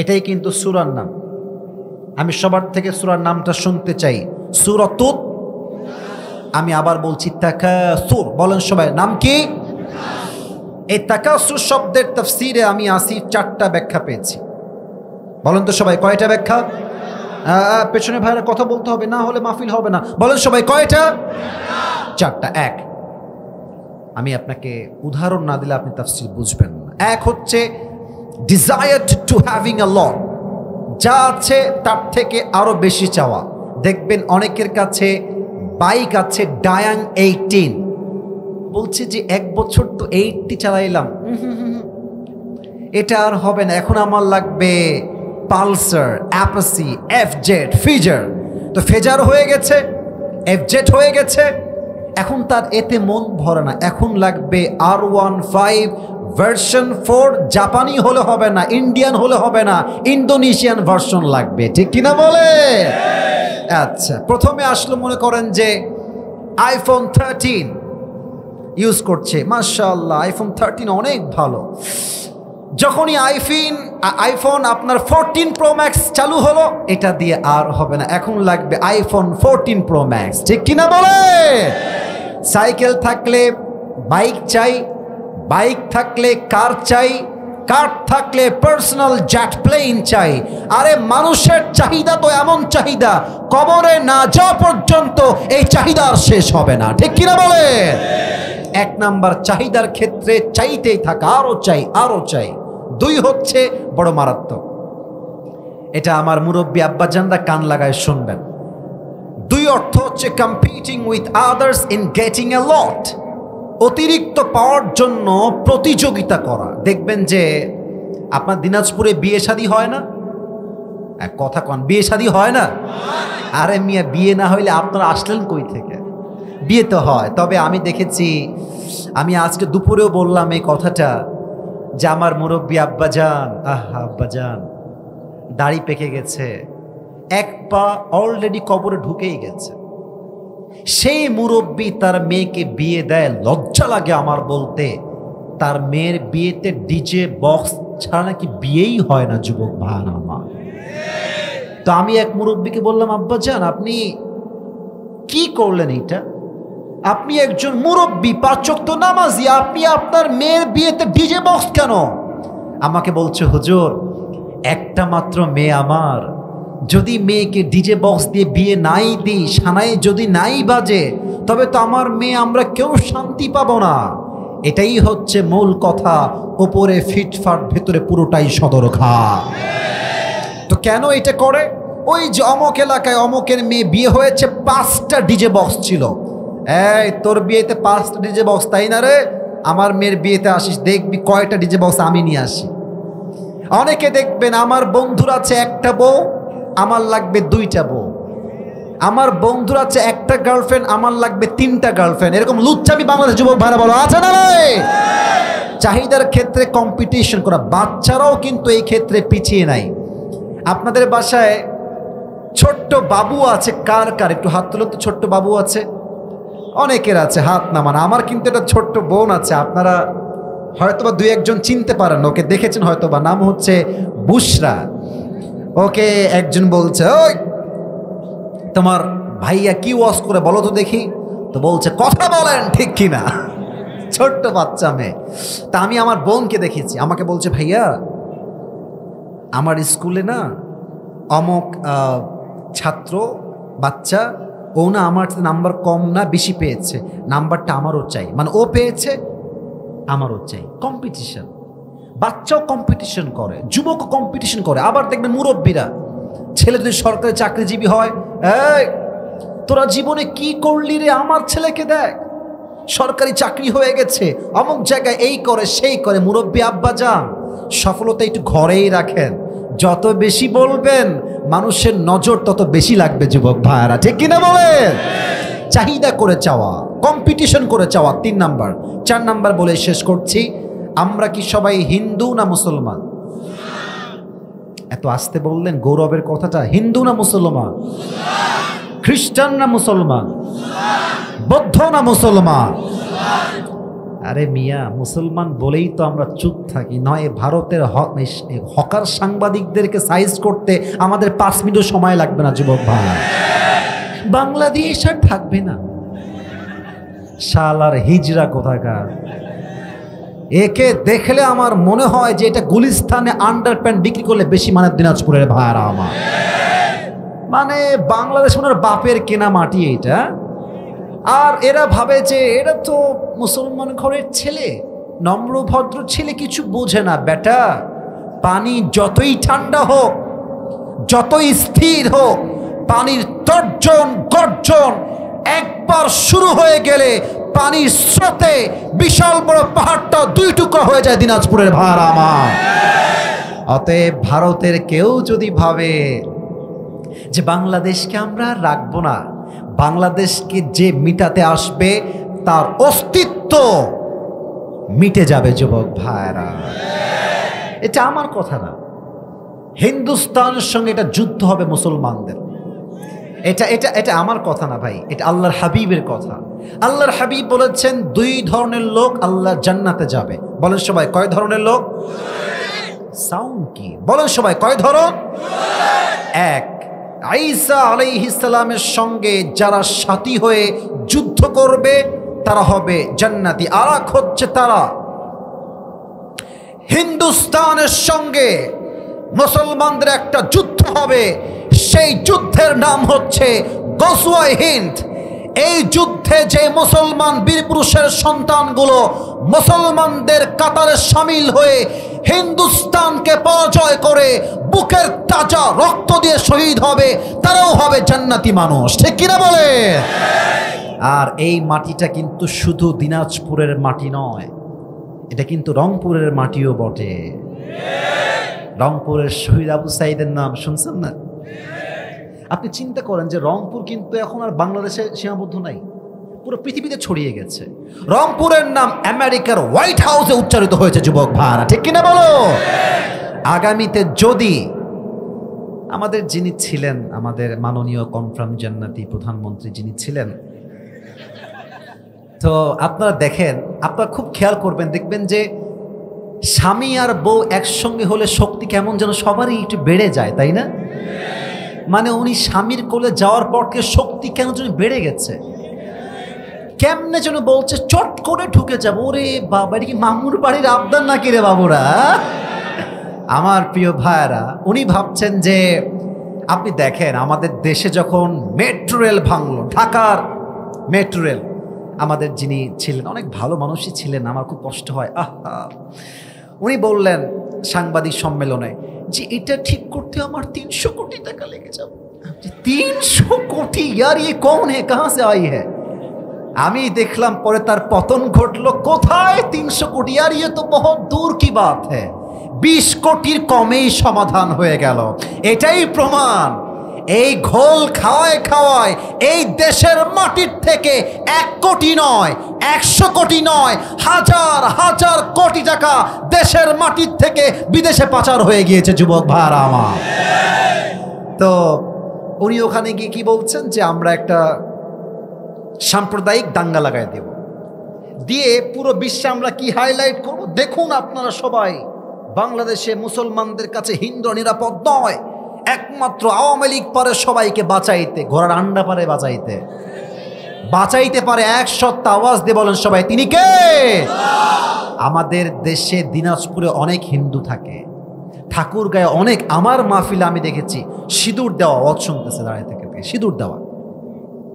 এটাই কিন্তু সূরার নাম। আমি সবার থেকে সূরার নামটা শুনতে চাই। সূরাতুত, আমি আবার বলছি তাকাসুর। বলেন সবাই, নাম কি? এই তাকাসুর শব্দের তাফসীরে আমি আসি 4টা ব্যাখ্যা পেয়েছি। বলেন তো সবাই, কয়টা ব্যাখ্যা? পেছনে ভাইরা কথা বলতে হবে, না হলে মাহফিল হবে না। বলেন সবাই, কয়টা? 4টা। এক, আমি আপনাকে উদাহরণ না দিলে আপনি তাফসীর বুঝবেন না। এক হচ্ছে ডিজায়ার টু হ্যাভিং আ লট, যা আছে তার থেকে আরো বেশি চাওয়া। দেখবেন অনেকের কাছে বাইক আছে ডায়াং 18, বলছে যে 1 বছর তো 80 চালাইলাম, এটা আর হবে না, এখন আমার লাগবে পালসার, অ্যাপাসি, এফজেড, ফিজার। তো ফেজার হয়ে গেছে, এফজেড হয়ে গেছে, এখন তার এতে মন ভরে না, এখন লাগবে R15 ভার্সন 4। জাপানি হলে হবে না, ইন্ডিয়ান হলে হবে না, ইন্দোনেশিয়ান ভার্সন লাগবে, ঠিক কিনা বলে? আচ্ছা, প্রথমে আসলো মনে করেন যে আইফোন 13 ইউজ করছে, মাশাআল্লাহ আইফোন 13 অনেক ভালো। যখনই আইফোন আপনার 14 প্রো ম্যাক্স চালু হলো, এটা দিয়ে আর হবে না, এখন লাগবে আইফোন 14 প্রো ম্যাক্স, ঠিক কিনা বলে? সাইকেল থাকলে বাইক চাই, বাইক থাকলে কার চাই, কার থাকলে পার্সোনাল জেট প্লেন চাই। আরে মানুষের চাহিদা তো এমন চাহিদা, কবরে না যাওয়া পর্যন্ত এই চাহিদা আর শেষ হবে না, ঠিক কিনা বলে? 1 নাম্বার চাহিদার ক্ষেত্রে চাইতেই থাকা, আরো চাই, আরো চাই। 2 হচ্ছে বড় মারাত্মক, এটা আমার মুরব্বী আব্বাজানরা কান লাগায় শুনবেন। দুই অর্থ হচ্ছে competing with others in getting a lot, অতিরিক্ত পাওয়ার জন্য প্রতিযোগিতা করা। দেখবেন যে আপনার দিনাজপুরে বিয়ে শাদী হয় না? এক কথা কন, বিয়ে শাদী হয় না? আরে মিয়া, বিয়ে না হইলে আপনারা আসলেন কই থেকে? বিয়ে তো হয়। তবে আমি দেখেছি, আমি আজকে দুপুরেও বললাম এই কথাটা, যে আমার মুরব্বী আব্বাজান, আব্বাজান দাড়ি পেকে গেছে, এক পা অলরেডি কবরে ঢুকেই গেছে। সেই মুরব্বী তার মেয়েকে বিয়ে দেয়, লজ্জা লাগে আমার বলতে, তার মেয়ের বিয়েতে ডিজে বক্স ছাড়া নাকি বিয়েই হয় না যুবক ভাই আমার। তো আমি এক মুরব্বীকে বললাম, আব্বাজান আপনি কি করলেন এটা? আপনি একজন মুরব্বী, 5 ওয়াক্ত নামাজি, আপনি আপনার মেয়ের বিয়েতে ডিজে বক্স কেন? আমাকে বলছে, হুজুর একটা মাত্র মেয়ে আমার, যদি মেয়েকে ডিজে বক্স দিয়ে বিয়ে নাই দিই, সানায় যদি নাই বাজে, তবে তো আমার মেয়ে আমরা কেউ শান্তি পাবো না। এটাই হচ্ছে মূল কথা, ওপরে ফিটফাট ভেতরে পুরোটাই সদরঘা। তো কেন এটা করে? ওই যে অমক এলাকায় অমকের মেয়ে বিয়ে হয়েছে, 5টা ডিজে বক্স ছিল। এই তোর বিয়েতে 5টা ডিজে বক্স, তাই না রে? আমার মেয়ের বিয়েতে আসিস, দেখবি কয়টা ডিজে বক্স আমি নিয়ে আসি। অনেকে দেখবেন আমার বন্ধুর আছে একটা বউ, আমার লাগবে 2টা বউ। আমার বন্ধুর আছে একটা গার্লফ্রেন্ড, আমার লাগবে 3টা গার্লফ্রেন্ড। এরকম লুচ্চামি বাংলাদেশ যুবক ভাইরা বলো, আছে না ভাই? চাহিদার ক্ষেত্রে কম্পিটিশন করা। বাচ্চারাও কিন্তু এই ক্ষেত্রে পিছিয়ে নাই। আপনাদের বাসায় ছোট্ট বাবু আছে কার কার? একটু হাত তুলুন তো। ছোট্ট বাবু আছে? অনেকের আছে, হাত নামান। আমার কিন্তু একটা ছোট্ট বোন আছে, আপনারা হয়তোবা 2-1 জন চিনতে পারেন, ওকে দেখেছেন হয়তোবা, নাম হচ্ছে বুশরা। ওকে একজন বলছে, ওই তোমার ভাইয়া কি ওয়াজ করে বলো তো দেখি। তো বলছে, কথা বলেন ঠিক কিনা। ছোট্ট বাচ্চা মেয়ে। তা আমি আমার বোনকে দেখেছি, আমাকে বলছে, ভাইয়া আমার স্কুলে না অমুক ছাত্র বাচ্চা, ও না আমার নাম্বার কম না বেশি পেয়েছে, নাম্বারটা আমারও চাই। মানে ও পেয়েছে, আমারও চাই। কম্পিটিশন। বাচ্চাও কম্পিটিশন করে, যুবকও কম্পিটিশন করে। আবার দেখবেন মুরব্বীরা, ছেলে যদি সরকারি চাকরিজীবী হয়, এই তোরা জীবনে কি করলি রে, আমার ছেলেকে দেখ সরকারি চাকরি হয়ে গেছে, অমুক জায়গায় এই করে সেই করে। মুরব্বী আব্বাজান, সফলতা একটু ঘরেই রাখেন। যত বেশি বলবেন মানুষের নজর তত বেশি লাগবে যুবক ভাইয়ারা, ঠিক কিনা বলেন? চাহিদা করে চাওয়া, কম্পিটিশন করে চাওয়া 3 নাম্বার। 4 নাম্বার বলে শেষ করছি, আমরা কি সবাই হিন্দু না মুসলমান? এত আস্তে বললেন গৌরবের কথাটা। হিন্দু না মুসলমান? খ্রিস্টান না মুসলমান? বৌদ্ধ না মুসলমান? আরে মিয়া, মুসলমান বলেই তো আমরা চুপ থাকি, নয় ভারতের হকার সাংবাদিকদেরকে সাইজ করতে আমাদের 5 মিনিট সময় লাগবে না যুবক ভাই। বাংলাদেশ আর থাকবে না। শালার হিজরা কোথাকার। একে দেখলে আমার মনে হয় যে এটা গুলিস্তানে আন্ডারপ্যান্ট বিক্রি করলে বেশি মানে দিনাজপুরের ভাইরা আমার। মানে বাংলাদেশ ওনার বাপের কেনা মাটি এটা। আর এরা ভাবে যে এরা তো মুসলমান ঘরের ছেলে, নম্র ভদ্র ছেলে, কিছু বোঝে না। বেটা, পানি যতই ঠান্ডা হোক, যতই স্থির হোক, পানির তর্জন গর্জন একবার শুরু হয়ে গেলে পানির স্রোতে বিশাল বড় পাহাড়টা 2 টুকরা হয়ে যায় দিনাজপুরের ভাইরা আমার। অতএব ভারতের কেউ যদি ভাবে যে বাংলাদেশকে আমরা রাখবো না, বাংলাদেশকে যে মিটাতে আসবে তার অস্তিত্ব মিটে যাবে যুবক ভাইরা। এটা আমার কথা না, হিন্দুস্তানের সঙ্গে এটা যুদ্ধ হবে মুসলমানদের। এটা এটা এটা আমার কথা না ভাই, এটা আল্লাহর হাবিবের কথা। আল্লাহর হাবিব বলেছেন 2 ধরনের লোক আল্লাহ জান্নাতে যাবে। বলেন সবাই, কয় ধরনের লোক? সাউন্ড কি বলেন সবাই, কয় ধরন? 1, ঈসা আলাইহিস সালামের সঙ্গে যারা সাথী হয়ে যুদ্ধ করবে তারা হবে জান্নাতি। আর এক হচ্ছে তারা হিন্দুস্তানের সঙ্গে মুসলমানদের একটা যুদ্ধ হবে, সেই যুদ্ধের নাম হচ্ছে গজওয়ায়ে হিন্দ। এই যুদ্ধে যে মুসলমান বীরপুরুষের সন্তানগুলো মুসলমানদের কাতারে শামিল হয়ে হিন্দুস্তানকে পরাজয় করে বুকের তাজা রক্ত দিয়ে শহীদ হবে, তারাও হবে জান্নাতি মানুষ। ঠিক কিনা বলে? আর এই মাটিটা কিন্তু শুধু দিনাজপুরের মাটি নয়, এটা কিন্তু রংপুরের মাটিও বটে। রংপুরের শহীদ আবু সাইদের নাম শুনছেন না? আপনি চিন্তা করেন যে রংপুর কিন্তু এখন আর বাংলাদেশে সীমাবদ্ধ নাই, পুরো পৃথিবীতে ছড়িয়ে গেছে। রংপুরের নাম আমেরিকার হোয়াইট হাউসে উচ্চারিত হয়েছে যুবক ভাইরা, ঠিক কিনা বলো? আগামীতে যদি আমাদের যিনি ছিলেন, আমাদের মাননীয় কনফার্ম জান্নাতি প্রধানমন্ত্রী যিনি ছিলেন, তো আপনারা দেখেন, আপনারা খুব খেয়াল করবেন, দেখবেন যে স্বামী আর বউ একসঙ্গে হলে শক্তি কেমন যেন সবারই একটু বেড়ে যায়, তাই না? মানে উনি স্বামীর কোলে যাওয়ার পর থেকে শক্তি কেন যেন বেড়ে গেছে, কেমনে যেন বলছে চট করে ঢুকে যাবো। ওরে বাবা, এটা কি মামুর বাড়ির আবদার নাকি রে বাবুরা? আমার প্রিয় ভাইয়েরা, উনি ভাবছেন যে আপনি দেখেন আমাদের দেশে যখন মেট্রো রেল ভাঙলো, ঢাকার মেট্রো রেল, আমাদের যিনি ছিলেন অনেক ভালো মানুষই ছিলেন, আমার খুব কষ্ট হয়। উনি বললেন সাংবাদিক সম্মেলনে যে এটা ঠিক করতে আমার 300 কোটি টাকা লেগে যাবে। 300 কোটি यार, ये कौन है, कहां से आई है? আমি দেখলাম পরে তার পতন ঘটলো। কোথায় 300 কোটি? यार ये तो बहुत दूर की बात है। 20 কোটির কমেই সমাধান হয়ে গেল। এটাই প্রমাণ, এই ঘোল খাওয়ায় খাওয়ায় এই দেশের মাটির থেকে 1 কোটি নয়, 100 কোটি নয়, হাজার হাজার কোটি টাকা দেশের মাটির থেকে বিদেশে পাচার হয়ে গিয়েছে যুবক ভাইরা আমার। তো উনি ওখানে গিয়ে কি বলছেন যে আমরা একটা সাম্প্রদায়িক দাঙ্গা লাগাই দেব, দিয়ে পুরো বিশ্বে আমরা কি হাইলাইট করব, দেখুন আপনারা সবাই বাংলাদেশে মুসলমানদের কাছে হিন্দু নিরাপদ নয়, একমাত্র আওয়ামী লীগ পারে সবাইকে বাঁচাইতে, ঘোড়ার আন্ডা পারে বাঁচাইতে পারে। 100 আওয়াজ দিয়ে বলেন সবাই, তিনি কে? আমাদের দেশে দিনাজপুরে অনেক হিন্দু থাকে, ঠাকুরগাঁয়ে অনেক, আমার মাহফিলে আমি দেখেছি সিঁদুর দেওয়া ওয়াজ শুনতেছে দাঁড়িয়ে থেকে, সিঁদুর দেওয়া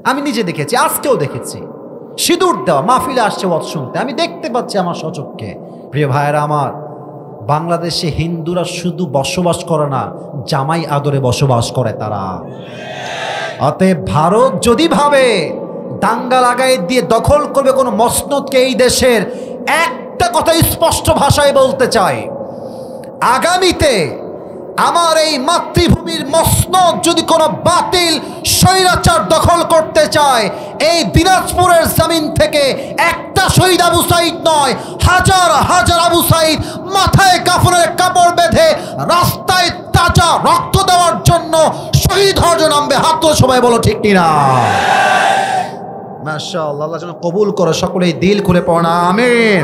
আমি নিজে দেখেছি, আজকেও দেখেছি সিঁদুর দেওয়া মাহফিলে আসছে ওয়াজ শুনতে, আমি দেখতে পাচ্ছি আমার স্বচক্ষে। প্রিয় ভাইয়েরা আমার, বাংলাদেশে হিন্দুরা শুধু বসবাস করে না, জামাই আদরে বসবাস করে তারা। অতএব ভারত যদি ভাবে দাঙ্গা লাগাই দিয়ে দখল করবে কোনো মসনদকে এই দেশের, একটা কথা স্পষ্ট ভাষায় বলতে চাই, আগামীতে আমার এই মাতৃভূমির মসনদ যদি কোনো বাতিল স্বৈরাচার দখল করতে চায়, এই দিনাজপুরের জমিন থেকে একটা শহীদ আবু সাইদ নয়, হাজার হাজার আবু সাইদ মাথায় কাফনের কাপড় বেঁধে রাস্তায় তাজা রক্ত দেওয়ার জন্য শহীদ হওয়ার জন্য নামবে। হাত তো সবাই বলো ঠিক কিনা? মাশাআল্লাহ, আল্লাহ যেন কবুল করে, সকলেই দিল খুলে পড়া আমিন।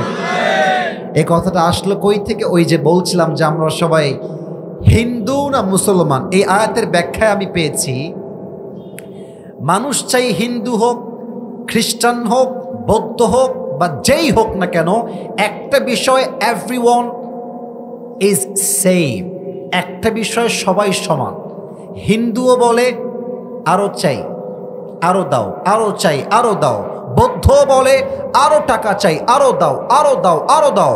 এই কথাটা আসলো কই থেকে? ওই যে বলছিলাম যে আমরা সবাই হিন্দু না মুসলমান, এই আয়াতের ব্যাখ্যায় আমি পেয়েছি মানুষ চাই হিন্দু হোক, খ্রিস্টান হোক, বৌদ্ধ হোক বা যেই হোক না কেন, একটা বিষয় এভরিওয়ান ইজ সেম, একটা বিষয় সবাই সমান। হিন্দুও বলে আরো চাই, আরো দাও, আরো চাই, আরো দাও। বৌদ্ধ বলে আরো টাকা চাই, আরো দাও, আরো দাও, আরো দাও।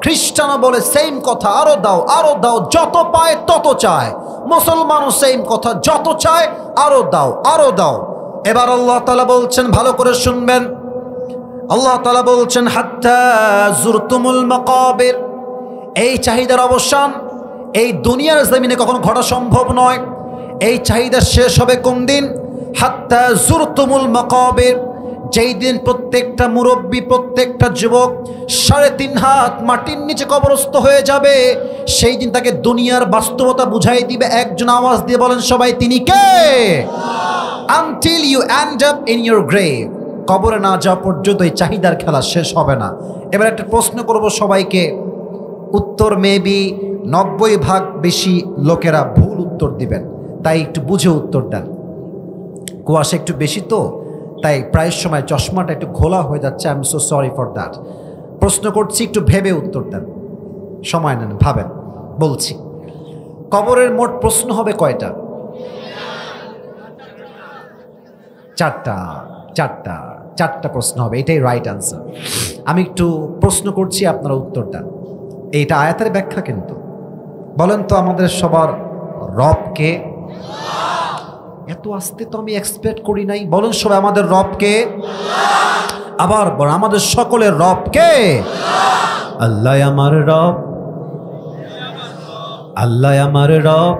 খ্রিস্টানও বলে সেম কথা, আরো দাও, আরো দাও, যত পায় তত চায়। মুসলমানও সেম কথা, যত চায় আরো দাও, আরো দাও। এবার আল্লাহ তাআলা বলছেন, ভালো করে শুনবেন, আল্লাহ তাআলা বলছেন হাত্তা জুরতুমুল মাকাবির, এই চাহিদার অবসান এই দুনিয়ার জমিনে কখনো ঘটা সম্ভব নয়। এই চাহিদা শেষ হবে কোন দিন? হাত্তা জুরতুমুল মাকাবির, যেই দিন প্রত্যেকটা মুরব্বী, প্রত্যেকটা যুবক 3.5 হাত মাটির নিচে কবরস্থ হয়ে যাবে, সেই দিন তাকে দুনিয়ার বাস্তবতা বুঝাই দিবে একজন। আওয়াজ দিয়ে বলেন সবাই, তিনি কে? Until you end up in your grave, কবরে না যাওয়া পর্যন্ত এই চাহিদার খেলা শেষ হবে না। এবার একটা প্রশ্ন করব সবাইকে, উত্তর মেবি 90% বেশি লোকেরা ভুল উত্তর দিবেন, তাই একটু বুঝে উত্তর দেন। কুয়াশা একটু বেশি তো, তাই প্রায় সময় চশমাটা একটু ঘোলা হয়ে যাচ্ছে, I am so sorry for that. প্রশ্ন করছি, একটু ভেবে উত্তর দেন, সময় নেন, ভাবেন। বলছি, কবরের মোট প্রশ্ন হবে কয়টা? 4টা। চারটা চারটা প্রশ্ন হবে, এটাই রাইট আনসার। আমি একটু প্রশ্ন করছি, আপনারা উত্তরটা। এইটা আয়াতের ব্যাখ্যা কিন্তু। বলেন তো আমাদের সবার রব কে? এত আস্তে তো আমি এক্সপেক্ট করি নাই। বলেন সবাই আমাদের রব কে? আবার বলেন আমাদের সকলের রব কে? আল্লাহ আমার রব, আল্লাহ আমার রব,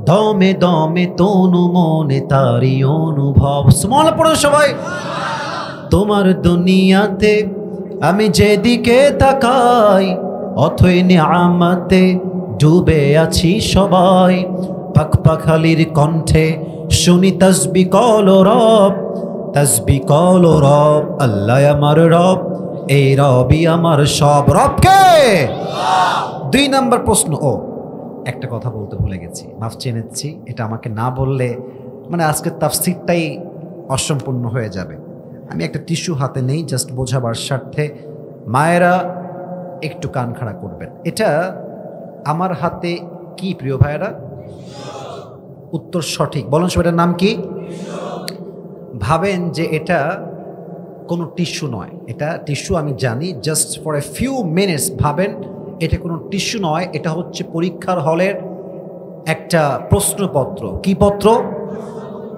দমে দমে তনু মনে তারি অনুভব। সুবহানাল্লাহ পড়ো সবাই। তোমার দুনিয়াতে আমি যেদিকে তাকাই, অথই নিয়ামতে ডুবে আছি সবাই। পাখপাখালির কণ্ঠে শুনি তাসবিহ কল রব, তাসবিহ কল রব। আল্লাহ আমার রব, এই রবই আমার সব। রব কে? 2 নম্বর প্রশ্ন। ও একটা কথা বলতে ভুলে গেছি, মাফ চেয়ে নিচ্ছি। এটা আমাকে না বললে মানে আজকের তাফসীরটাই অসম্পূর্ণ হয়ে যাবে। আমি একটা টিস্যু হাতে নেই, জাস্ট বোঝাবার স্বার্থে। মায়েরা একটু কান খাড়া করবেন। এটা আমার হাতে কি প্রিয় ভাইয়েরা? উত্তর সঠিক। বলেন সব, এটার নাম কি? ভাবেন যে এটা কোনো টিস্যু নয়। এটা টিস্যু আমি জানি, just for a few minutes ভাবেন এটা কোনো টিস্যু নয়। এটা হচ্ছে পরীক্ষার হলের একটা প্রশ্নপত্র। কি পত্র?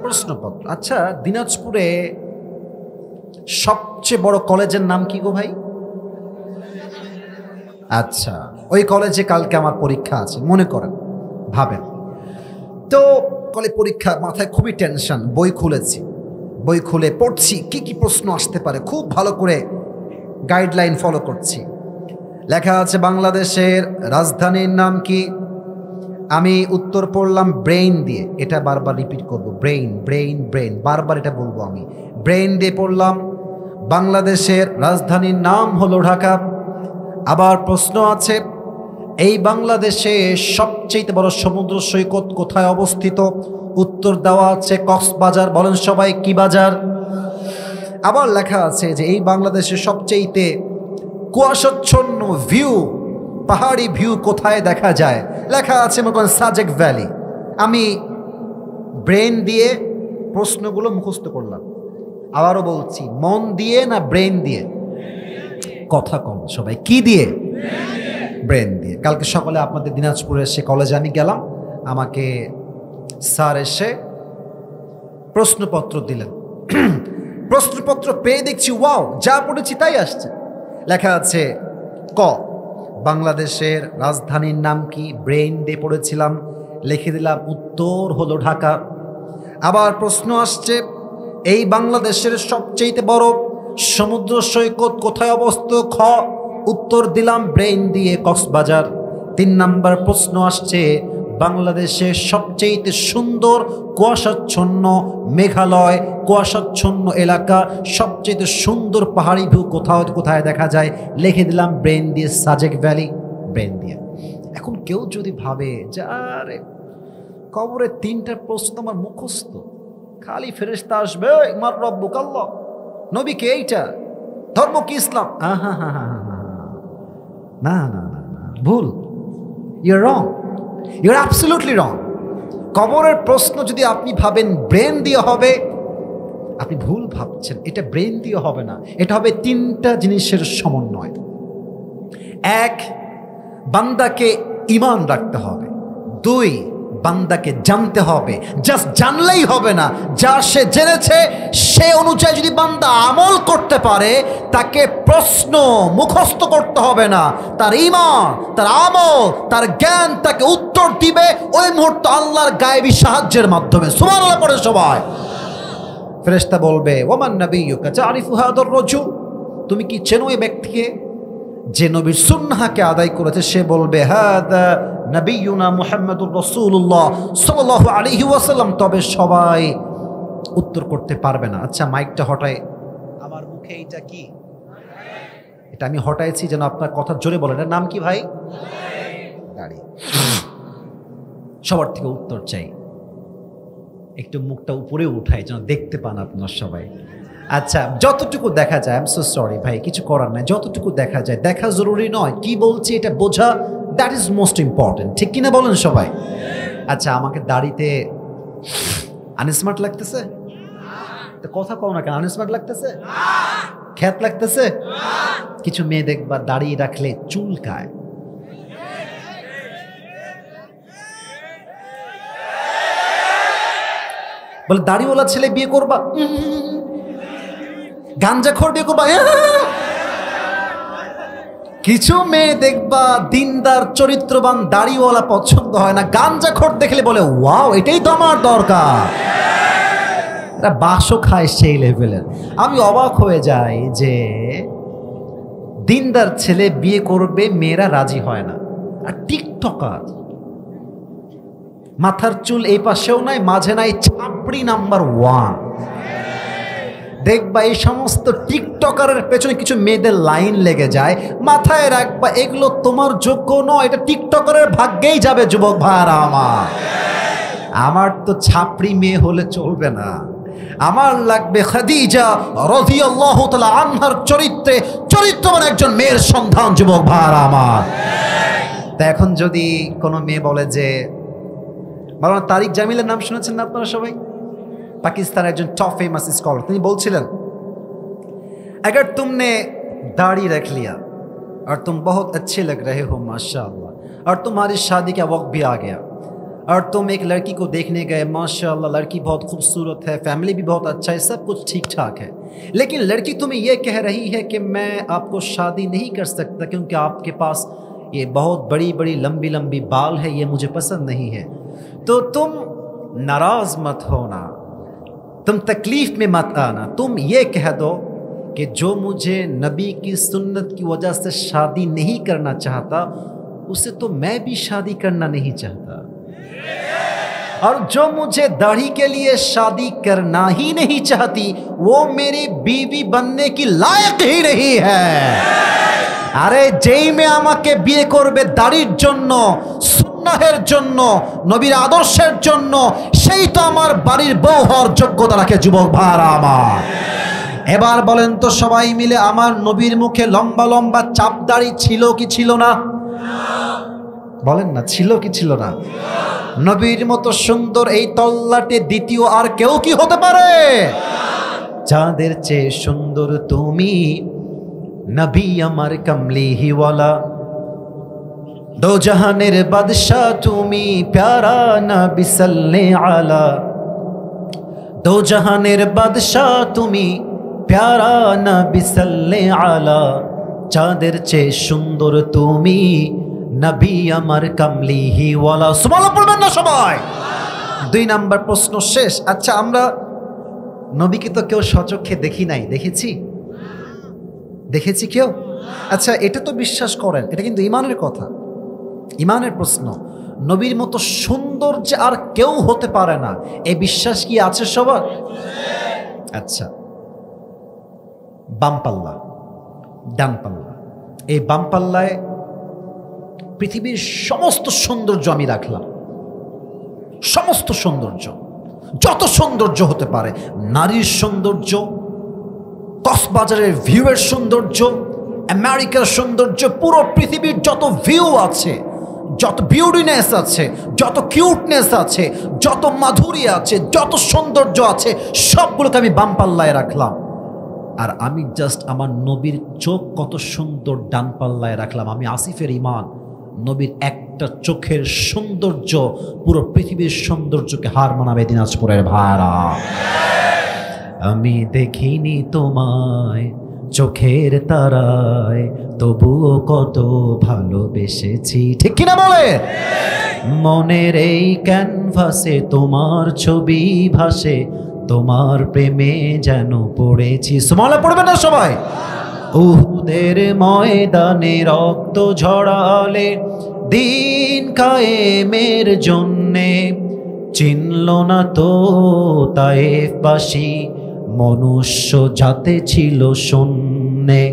প্রশ্নপত্র। আচ্ছা, দিনাজপুরে সবচেয়ে বড় কলেজের নাম কি গো ভাই? আচ্ছা, ওই কলেজে কালকে আমার পরীক্ষা আছে মনে করেন। ভাবেন তো, কলেজ পরীক্ষা, মাথায় খুবই টেনশন। বই খুলেছি, বই খুলে পড়ছি কি কি প্রশ্ন আসতে পারে, খুব ভালো করে গাইডলাইন ফলো করছি। লেখা আছে বাংলাদেশের রাজধানীর নাম কি? আমি উত্তর পড়লাম ব্রেইন দিয়ে। এটা বারবার রিপিট করব, ব্রেইন ব্রেইন ব্রেইন, বারবার এটা বলবো আমি। ব্রেইন দিয়ে পড়লাম বাংলাদেশের রাজধানীর নাম হলো ঢাকা। আবার প্রশ্ন আছে, এই বাংলাদেশে সবচেয়ে বড় সমুদ্র সৈকত কোথায় অবস্থিত? উত্তর দেওয়া আছে কক্সবাজার। বলেন সবাই কি বাজার? আবার লেখা আছে যে এই বাংলাদেশের সবচেয়ে কুয়াশাচ্ছন্ন ভিউ, পাহাড়ি ভিউ কোথায় দেখা যায়? লেখা আছে মনে করেন সাজেক ভ্যালি। আমি ব্রেন দিয়ে প্রশ্নগুলো মুখস্থ করলাম। আবারও বলছি, মন দিয়ে না ব্রেন দিয়ে? কথা কম সবাই, কি দিয়ে? ব্রেন দিয়ে। কালকে সকালে আপনাদের দিনাজপুরে সে কলেজে আমি গেলাম, আমাকে স্যার এসে প্রশ্নপত্র দিলেন। প্রশ্নপত্র পেয়ে দেখছি ওয়াও, যা পড়েছি তাই আসছে। লেখা আছে ক, বাংলাদেশের রাজধানীর নাম কি? ব্রেইন দিয়ে পড়েছিলাম, লিখে দিলাম উত্তর হলো ঢাকা। আবার প্রশ্ন আসছে, এই বাংলাদেশের সবচেয়ে বড় সমুদ্র সৈকত কোথায় অবস্থিত? খ, উত্তর দিলাম ব্রেইন দিয়ে কক্সবাজার। 3 নম্বর প্রশ্ন আসছে, বাংলাদেশের সবচেয়ে সুন্দর কুয়াশাচ্ছন্ন মেঘালয়, কুয়াশাচ্ছন্ন এলাকা, সবচেয়ে সুন্দর পাহাড়ি ভিউ কোথাও কোথায় দেখা যায়? লিখে দিলাম ব্রেন দিয়ে সাজেক ভ্যালি, ব্রেন দিয়ে। এখন কেউ যদি ভাবে যে আরে কবরে 3টা প্রশ্ন আমার মুখস্থ, খালি ফেরেশতা আসবে, মার রব্বুক আল্লাহ, নবী কে, এইটা ধর্ম কি ইসলাম? না না না না, ভুল। ইউর রং, ইউর অ্যাবসলিউটলি রং। কবরের প্রশ্ন যদি আপনি ভাবেন ব্রেন দিয়ে হবে, আপনি ভুল ভাবছেন। এটা ব্রেন দিয়ে হবে না, এটা হবে 3টা জিনিসের সমন্বয়। 1, বান্দাকে ঈমান রাখতে হবে। 2, বান্দাকে জানতে হবে। জাস্ট জানলেই হবে না, যা সে জেনেছে সে অনুযায়ী যদি বান্দা আমল করতে পারে, তাকে প্রশ্ন মুখস্থ করতে হবে না। তার ঈমান, তার আমল, তার জ্ঞান তাকে উত্তর দিবে ওই মুহূর্তে আল্লাহর গায়েবী সাহায্যের মাধ্যমে। সুবহানাল্লাহ পড়ে সবাই। ফেরেশতা বলবে, ওমান নাবিয়্যুকা তারিফু হাদার রাজুল, তুমি কি চেনো এই ব্যক্তিকে যে নবীর সুন্নাহকে আদায় করেছে? সে বলবে, হাদা নবিয়ুনা মুহাম্মাদুর রাসূলুল্লাহ সাল্লাল্লাহু আলাইহি ওয়াসাল্লাম। তবে সবাই উত্তর করতে পারবে না। আচ্ছা, মাইকটা হটায়, আমার মুখে এইটা কি? এটা আমি হটাইছি যেন আপনার কথা জোরে বলেন। এটার নাম কি ভাই? দাড়ি। সবার থেকে উত্তর চাই। একটু মুখটা উপরে উঠাই যেন দেখতে পান আপনার সবাই। আচ্ছা, যতটুকু দেখা যায়, আই এম সো সরি ভাই, কিছু করার নাই। যতটুকু দেখা যায়, দেখা জরুরি নয়, কি বলছি এটা বোঝা, দ্যাট ইজ মোস্ট ইম্পর্টেন্ট। ঠিক কিনা বলেন সবাই? আচ্ছা, আমাকে দাড়িতে আনস্মার্ট লাগতেছে? তো কথা কও না কেন? আনস্মার্ট লাগতেছে? খ্যাত লাগতেছে? কিছু মেয়ে দেখবা দাড়ি রাখলে চুলকায়। বলে দাড়িওয়ালা ছেলে বিয়ে করবা, গাঞ্জাখোর বিয়ে করবা। কিছু মেয়ে দেখবা দিনদার চরিত্রবান দাড়িওয়ালা পছন্দ হয় না, গাঞ্জাখোর দেখলে বলে ওয়াও এটাই তো আমার দরকার। এরা বাসও খায় সেই লেভেলের। আমি অবাক হয়ে যাই যে দিনদার ছেলে বিয়ে করবে মেয়েরা রাজি হয় না, আর টিকটকার মাথার চুল এই পাশেও নাই মাঝে নাই, ছাপড়ি নাম্বার 1। দেখবা এই সমস্ত টিকটকারের পেছনে কিছু মেয়েদের লাইন লেগে যায়। মাথায় রাখবা এগুলো তোমার যোগ্য নয়, এটা টিকটকারের ভাগ্যেই যাবে। যুবক ভাইরা আমার তো ছাপড়ি মেয়ে হলে চলবে না, আমার লাগবে খাদিজা রাদিয়াল্লাহু তাআলা আনহার চরিত্রবান একজন মেয়ের সন্ধান। যুবক ভাইরা আমার, তা এখন যদি কোনো মেয়ে বলে যে মাওলানা তারিক জামিলের নাম শুনেছেন না আপনারা সবাই? পাকিস্তানের একজন টপ फेमस स्कॉलर, তিনি বলছিলেন अगर तुमने दाढ़ी रख लिया और तुम बहुत अच्छे लग रहे हो माशाअल्लाह, और तुम्हारी शादी का वक्त भी आ गया, और तुम एक लड़की को देखने गए, माशाअल्लाह लड़की बहुत खूबसूरत है, फैमिली भी बहुत अच्छा है, सब कुछ ठीक ठाक है, लेकिन लड़की तुम्हें यह कह रही है कि मैं आपको शादी नहीं कर सकता क्योंकि आपके पास ये बहुत बड़ी बड़ी लंबी लंबी बाल है, ये मुझे पसंद नहीं है। तो तुम नाराज मत होना, तुम तकलीफ में मत आना, तुम ये कह दो कि जो मुझे नबी की सुन्नत की वजह से शादी नहीं करना चाहता उसे तो मैं भी शादी करना नहीं चाहता, और जो मुझे दाढ़ी के लिए शादी करना ही नहीं चाहती वो मेरी बीवी बनने की लायक ही नहीं है। अरे जेई में आमाके बिये करबे दाढ़िर जन्नो, সুন্নাহের জন্য, নবীর আদর্শের জন্য, সেই তো আমার বাড়ির বউ হওয়ার যোগ্যতা রাখে। যুবক ভাইরা আমার, এবার বলেন তো সবাই মিলে আমার নবীর মুখে লম্বা লম্বা চাপ দাড়ি ছিল কি ছিল না? বলেন না, ছিল কি ছিল না? নবীর মতো সুন্দর এই তল্লাটে দ্বিতীয় আর কেউ কি হতে পারে? চাঁদের চেয়ে সুন্দর তুমি, নবী আমার কমলিহিওয়ালা, दो जहानेर बादशाह तुमी, प्यारा नबी सल्ले आला, दो जहानेर बादशाह तुमी, प्यारा नबी सल्ले आला, चाँदेर चेये सुंदर तुमी, नबी आमार कामलिहिওয়ালা। सुबहानाल्लाह पढ़বেন না সবাই? 2 নাম্বার প্রশ্ন শেষ। আচ্ছা, আমরা নবীকে তো কেউ সচক্ষে দেখি নাই, দেখেছি? দেখেছি কেউ? আচ্ছা, এটা তো বিশ্বাস করেন, এটা কিন্তু ঈমানের কথা, ইমানের প্রশ্ন। নবীর মতো সুন্দর যে আর কেউ হতে পারে না, এই বিশ্বাস কি আছে সবার? আচ্ছা, বাম পাল্লা, ডান পাল্লা, এই বাম পাল্লায় পৃথিবীর সমস্ত সৌন্দর্য আমি রাখলাম। সমস্ত সৌন্দর্য, যত সৌন্দর্য হতে পারে, নারীর সৌন্দর্য, কক্সবাজারের ভিউয়ের সৌন্দর্য, আমেরিকার সৌন্দর্য, পুরো পৃথিবীর যত ভিউ আছে, যত বিউটিনেস আছে, যত কিউটনেস আছে, যত মাধুরী আছে, যত সৌন্দর্য আছে, সবগুলোকে আমি বাম পাল্লায় রাখলাম। আর আমি জাস্ট আমার নবীর চোখ কত সুন্দর ডান পাল্লায় রাখলাম। আমি আসিফের ঈমান, নবীর একটা চোখের সৌন্দর্য পুরো পৃথিবীর সৌন্দর্যকে হার মানাবে। দিনাজপুরের ভাইরা, আমি দেখিনি তোমায় চোখের তারায়, তবুও কত ভালোবেসেছি। ঠিক কিনা বলে? মনের এই ক্যানভাসে তোমার ছবি ভাসে, তোমার প্রেমে যেন পড়েছি। সুবহানাল্লাহ পড়বে না সবাই? উহুদের ময়দানে রক্ত ঝরালে দিন কায়েমের জন্যে, চিনল না তো তায়েফবাসী মনুষ্য জাতে ছিল শূন্যে,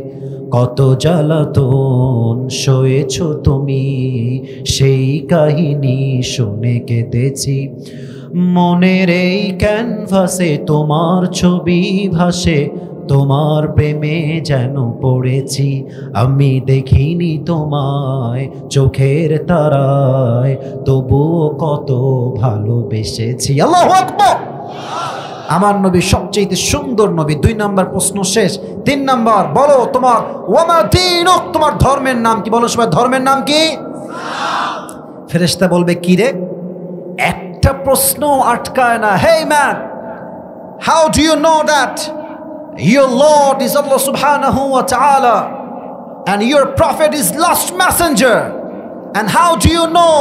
কত জ্বালাতন সয়েছ তুমি, সেই কাহিনী শুনে কেঁদেছি। মনের এই ক্যানভাসে তোমার ছবি ভাসে, তোমার প্রেমে যেন পড়েছি। আমি দেখিনি তোমায় চোখের তারায়, তবুও কত ভালোবেসেছি। আল্লাহু আকবার। আমার নবী সবচেয়ে সুন্দর নবী। 2 নাম্বার প্রশ্ন শেষ। 3 নাম্বার, বলো তোমার ওয়ামা দীনুক, তোমার ধর্মের নাম কি? বলো সবাই, ধর্মের নাম কি? ফেরেশতা বলবে কি রে, একটা প্রশ্ন আটকায় না। Hey man, how do you know that your Lord is Allah subhanahu wa ta'ala and your prophet is last messenger, and how do you know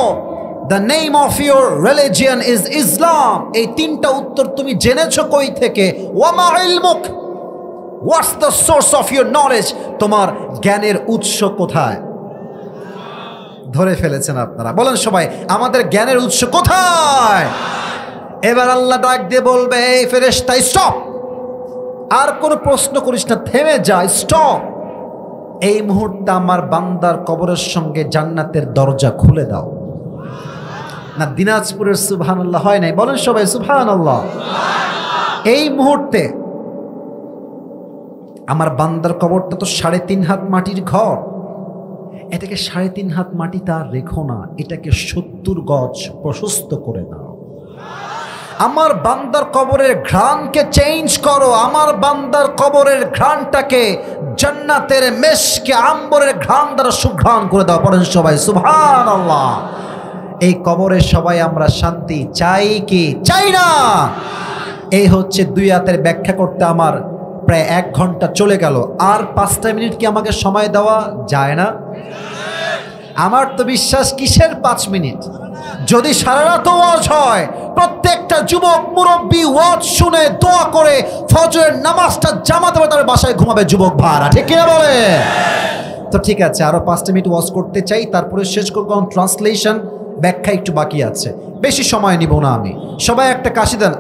the name of your religion is Islam? এই তিনটা উত্তর তুমি জেনেছো কই থেকে? ওয়ামা ইলমুক, what's the source of your knowledge? তোমার জ্ঞানের উৎস কোথায়? ধরে ফেলেছেন আপনারা। বলেন সবাই, আমাদের জ্ঞানের উৎস কোথায়? এবার আল্লাহ ডাক দিয়ে বলবে, এই ফেরেশতা স্টপ, আর কোনো প্রশ্ন করিস না, থেমে যা, স্টপ। এই মুহূর্তে আমার বান্দার কবরের সঙ্গে জান্নাতের দরজা খুলে দাও। না দিনাজপুরের সুবহানাল্লাহ হয় নাই? বলেন সবাই সুবহানাল্লাহ। এই মুহূর্তে আমার বান্দার কবরটা তো 3.5 হাত মাটির ঘর, এটাকে 3.5 হাত মাটি তার রেখো না, এটাকে 70 গজ প্রশস্ত করে দাও। আমার বান্দার কবরের ঘ্রাণকে চেঞ্জ করো, আমার বান্দার কবরের ঘ্রাণটাকে জান্নাতের মেশকে আম্বরের ঘ্রাণ দ্বারা সুঘ্রাণ করে দাও। পড়েন সবাই সুবহানাল্লাহ। এই কবরে সবাই আমরা শান্তি চাই কি চাই না? এই হচ্ছে 2 আয়াতের ব্যাখ্যা করতে আমার প্রায় 1 ঘন্টা চলে গেল। আর 5টা মিনিট কি আমাকে সময় দেওয়া যায় না? আমার তো বিশ্বাস, কিসের 5 মিনিট? যদি সারা রাত ওয়াজ হয়, প্রত্যেকটা যুবক মুরব্বী ওয়াজ শুনে দোয়া করে ফজরের নামাজটা জামাতে তার বাসায় ঘুমাবে যুবক ভাড়া, ঠিক কিনা বলে? তো ঠিক আছে, আরো 5টা মিনিট ওয়াজ করতে চাই, তারপরে শেষ করব। কারণ ট্রান্সলেশন ব্যাখ্যা একটু বাকি আছে, বেশি সময় নিব না আমি। সবাই একটা কাশি দেন।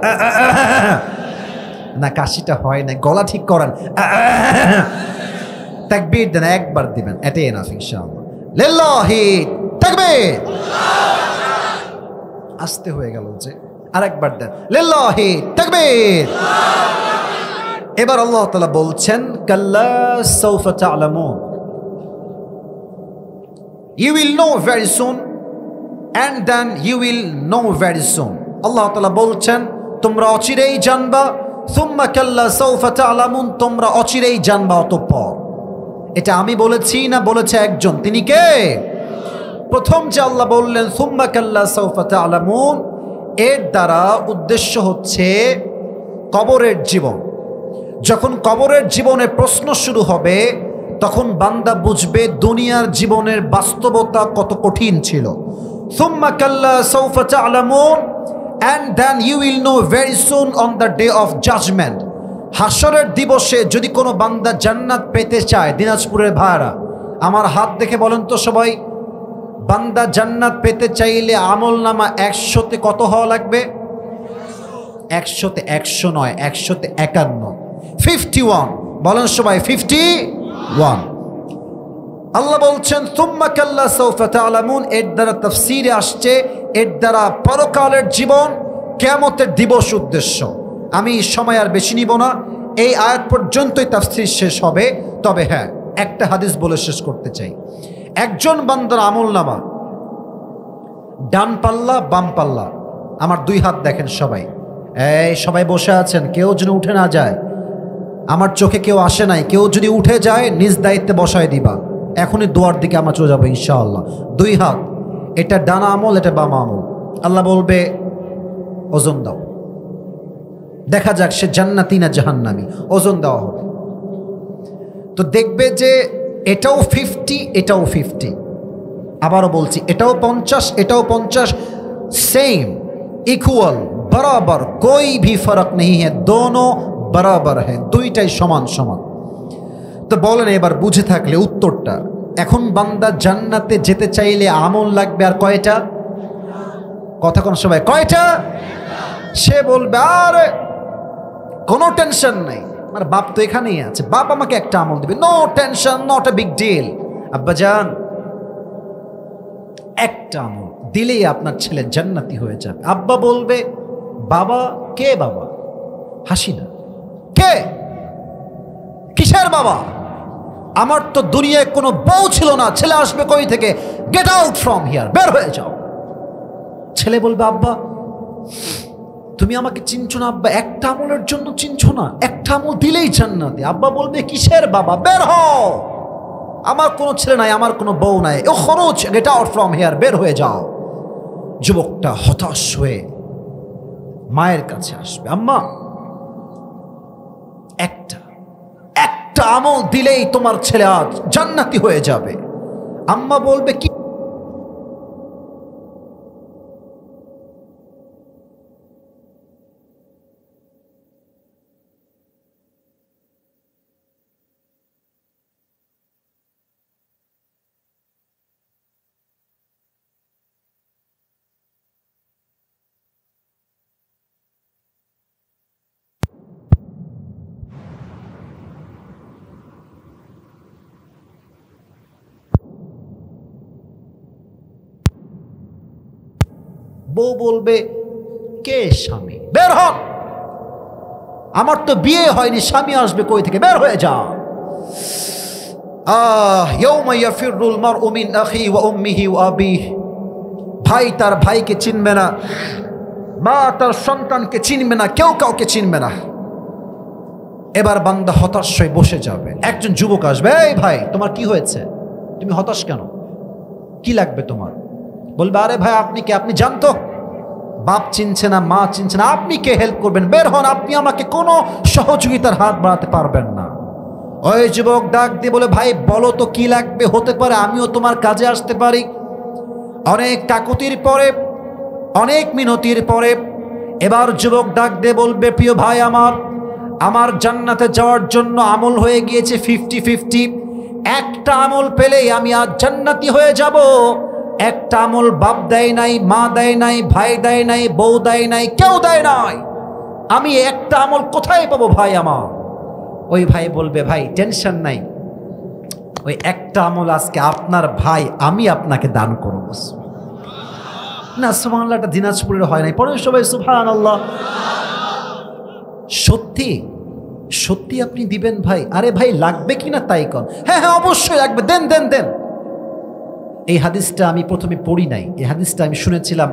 না কাশিটা হয় না, গলা ঠিক করেন। তাকবীর দেন, একবার দিবেন, এটাই এনাফ ইনশাআল্লাহ। লিল্লাহি তাকবীর। আস্তে হয়ে গেল যে, আরেকবার দেন, লিল্লাহি তাকবীর। এবার আল্লাহ তাআলা বলছেন, কাল্লা সাউফা তা'লামুন, you will know very soon and then you will know very soon। আল্লাহ তাআলা বলছেন, তোমরা অচিরেই জানবা, সুম্মা কাল্লা সাউফা তা'লামুন, তোমরা অচিরেই জানবা অতঃপর। এটা আমি বলেছি না বলেছে একজন, তিনি কে? প্রথম যে আল্লাহ বললেন সুম্মা কাল্লা সাউফা তা'লামুন, এর দ্বারা উদ্দেশ্য হচ্ছে কবরের জীবন। যখন কবরের জীবনে প্রশ্ন শুরু হবে, তখন বান্দা বুঝবে দুনিয়ার জীবনের বাস্তবতা কত কঠিন ছিল। সুম্মা কাল্লা সাউফা তা'লামুন and then you will know very soon on the day of judgment। হাসরের দিবসে যদি কোনো বান্দা জান্নাত পেতে চায়, দিনাজপুরের ভাইরা আমার হাত দেখে বলেন তো সবাই, বান্দা জান্নাত পেতে চাইলে আমল নামা 100তে কত হওয়া লাগবে? 100তে 100 নয়, 100তে 51, 51। বলেন সবাই 51। আল্লাহ বলছেন সুম্মা কাল্লা সাউফা তা'লামুন, এর দ্বারা তাফসীরে আসছে, এর দ্বারা পরকালের জীবন, কিয়ামতের দিবস উদ্দেশ্য। আমি সময় আর বেশি নিব না, এই আয়াত পর্যন্তই তাফসীর শেষ হবে। তবে হ্যাঁ, একটা হাদিস বলে শেষ করতে চাই। একজন বান্দার আমল নামা, ডান পাল্লা বাম পাল্লা, আমার 2 হাত দেখেন সবাই, এই সবাই বসে আছেন, কেউ যেন উঠে না যায়। আমার চোখে কেউ আসে নাই, কেউ যদি উঠে যায় নিজ দায়িত্বে বসায় দিবা। এখনই দোয়ার দিকে আমরা চলে যাবো ইনশাআল্লাহ। 2 হাত, এটা ডানা আমল, এটা বাম আমল। আল্লাহ বলবে ওজন দাও, দেখা যাক সে জান্নাতি না জাহান্নামী, ওজন দেওয়া হবে। তো দেখবে যে এটাও 50, এটাও 50। আবারও বলছি, এটাও 50, এটাও 50, सेम इक्वल बराबर, कोई भी फर्क नहीं है, दोनों बराबर है, দুইটাই সমান সমান। তো বলেন এবার বুঝে থাকলে উত্তরটা, এখন বান্দা জান্নাতে যেতে চাইলে আমল লাগবে আর কয়টা? কথা কোন সবাই, কয়টা? সে বলবে আরে কোনো টেনশন নাই, আমার বাপ তো এখানেই আছে, বাপ আমাকে একটা আমল দিবে, no tension, not a big deal. আব্বাজান একটা আমল দিলেই আপনার ছেলে জান্নাতি হয়ে যাবে। আব্বা বলবে বাবা কে? বাবা হাসি না, কে? কিসের বাবা? আমার তো দুনিয়ায় কোনো বউ ছিল না, ছেলে আসবে কই থেকে? গেট আউট ফ্রম হিয়ার, বের হয়ে যাও। ছেলে বলবে আব্বা তুমি আমাকে চিনছো না আব্বা, একটা আমলের জন্য চিনছো না, একটা আমল দিলেই জান্নাতে। আব্বা বলবে কিসের বাবা, বের হও, আমার কোনো ছেলে নাই, আমার কোনো বউ নাই, ও খরচ, গেট আউট ফ্রম হিয়ার, বের হয়ে যাও। যুবকটা হতাশ হয়ে মায়ের কাছে আসবে, আম্মা একটা আমল দিলেই তোমার ছেলে আজ জান্নাতি হয়ে যাবে। আম্মা বলবে কি? বউ বলবে কে স্বামী, বের হন, আমার তো বিয়ে হয়নি, স্বামী আসবে কই থেকে, বের হয়ে যাও। ইয়াউমা ইয়াফিরুল মারউ মিন আখি ওয়া উম্মিহি ওয়া আবিহি, ভাই তার ভাইকে চিনবে না, মা তার সন্তানকে চিনবে না, কেউ কাউকে চিনবে না। এবার বান্দা হতাশ হয়ে বসে যাবে। একজন যুবক আসবে, এই ভাই তোমার কি হয়েছে, তুমি হতাশ কেন, কি লাগবে তোমার? বলবে আরে ভাই আপনি কে, আপনি জানতো বাপ চিনছে না, মা চিনছে না, আপনি কে হেল্প করবেন, বের হন, আপনি আমাকে কোনো সহযোগিতার হাত বাড়াতে পারবেন না। ওই যুবক ডাক দিয়ে বলে ভাই বলো তো কি লাগবে, হতে পারে আমিও তোমার কাজে আসতে পারি। অনেক কাকুতির পরে, অনেক মিনতির পরে এবার যুবক ডাক দিয়ে বলবে প্রিয় ভাই আমার জান্নাতে যাওয়ার জন্য আমল হয়ে গিয়েছে 50-50, একটা আমল পেলেই আমি আজ জান্নাতি হয়ে যাব। একটা আমল বাপ দেয় নাই, মা দেয় নাই, ভাই দেয় নাই, বউ দেয় নাই, কেউ দেয় নাই, আমি একটা আমল কোথায় পাবো ভাই আমার? ওই ভাই বলবে ভাই টেনশন নাই, ওই একটা আমল আজকে আপনার ভাই আমি আপনাকে দান করব। না সুবহানাল্লাহটা দিনাজপুরের হয় নাই, পরে সবাই সুবহানাল্লাহ। সত্যি সত্যি আপনি দিবেন ভাই? আরে ভাই লাগবে কিনা তাই কন। হ্যাঁ হ্যাঁ অবশ্যই লাগবে, দেন দেন দেন। এই হাদিসটা আমি প্রথমে পড়ি নাই, এই হাদিসটা আমি শুনেছিলাম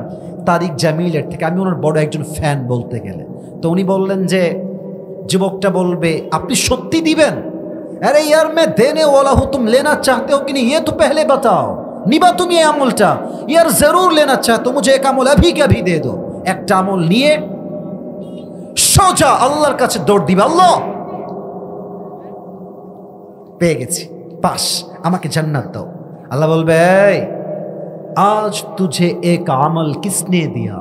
তারিক জামিলের থেকে, আমি ওনার বড় একজন ফ্যান বলতে গেলে। তো উনি বললেন যে যুবকটা বলবে আপনি সত্যি দিবেন? আরে ইয়ার মে দেনে ওয়ালা হু, তুম লেনা চাহতে হো কি नहीं ये तो पहले बताओ। নিবা তুমি এই আমলটা? ইয়ার জরুর লেনা চাহতো, মুঝে এক আমল अभी के अभी दे दो। একটা আমল নিয়ে সোজা আল্লাহর কাছে দৌড় দিবে, আল্লাহ পেয়ে গেছি, পাস, আমাকে জান্নাত দাও। अल्लाह बोलबे आज तुझे एक अमल किसने दिया?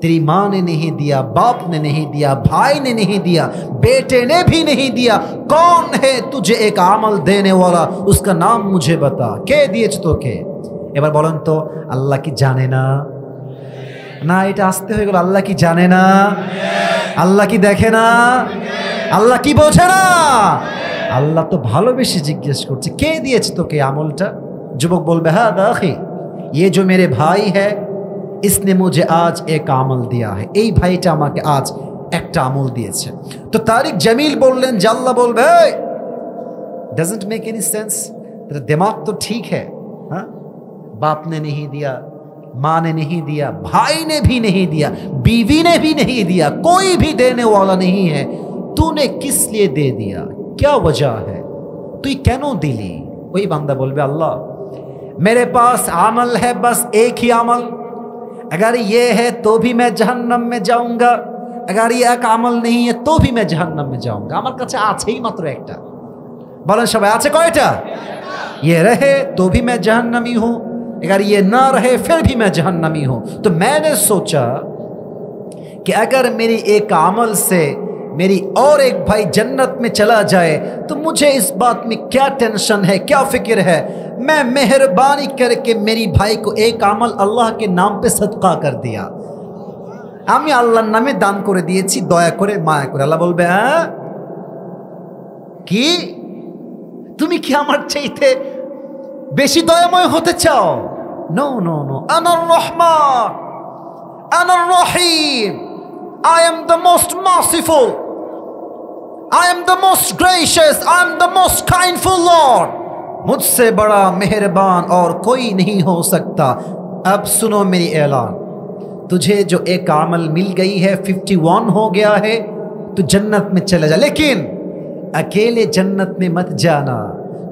तेरी माँ ने नहीं दिया, बाप ने नहीं दिया, भाई ने नहीं दिया, बेटे ने भी नहीं दिया। कौन है तुझे एक अमल देने वाला? उसका नाम मुझे बता। के दिए तो के? এবার বলেন তো আল্লাহ কি জানে না? না এটা আসতে হয়ে গেল। আল্লাহ কি জানে না? আল্লাহ কি দেখে না? আল্লাহ কি বোঝে না? আল্লাহ তো ভালোবেসে জিজ্ঞেস করছে কে দিয়েছে তোকে আমলটা? যুবক বলবে হ্যাঁ দাখি, ये जो मेरे भाई है इसने मुझे आज एक আমল दिया है, এই ভাইটা আমাকে আজ একটা আমল দিয়েছে। তো তারিক জামিল বললেন যে আল্লাহ বলবে डजंट मेक एनी सेंस, तेरा दिमाग तो ठीक है, हाँ? बाप ने नहीं दिया, माँ ने नहीं दिया, भाई ने भी नहीं दिया, बीवी ने भी नहीं दिया, कोई भी देने वाला नहीं है, तूने किस लिए दे दिया, क्या वजह है, तू क्यों दिली? वही बंदा बोलबे अल्लाह मेरे पास अमल है बस एक ही अमल, अगर ये है तो भी मैं जहन्नम में जाऊंगा, अगर ये एक अमल नहीं है तो भी मैं जहन्नम में जाऊंगा। আমার কাছে আছেই মাত্র একটা। বলেন সবাই আছে কয়টা? ये रहे तो भी मैं जहन्नमी हूं, अगर ये ना रहे फिर भी मैं जहन्नमी हूं। तो मैंने सोचा कि अगर मेरी एक अमल से मेरी और एक भाई जन्नत में चला जाए तो मुझे इस बात में क्या टेंशन है, क्या फिक्र है। मैं मेहरबानी करके मेरी भाई को एक अमल अल्लाह के नाम पे सदका कर दिया, আমি আল্লাহর নামে দান করে দিয়েছি, দয়া করে মায়া করে। আল্লাহ বলবে হ্যাঁ কি তুমি কি আমার চাইতে বেশি দয়াময় হতে চাও? নো নো নো, আনার রহমান আনার রহিম, I am the most merciful, I am the most gracious, I am the most kindful Lord, मुझसे बड़ा मेहरबान और कोई नहीं हो सकता। अब सुनो मेरी ऐलान, तुझे जो एक अमल मिल गई है 51 हो गया है तू जन्नत में चले जा, लेकिन अकेले जन्नत में मत जाना,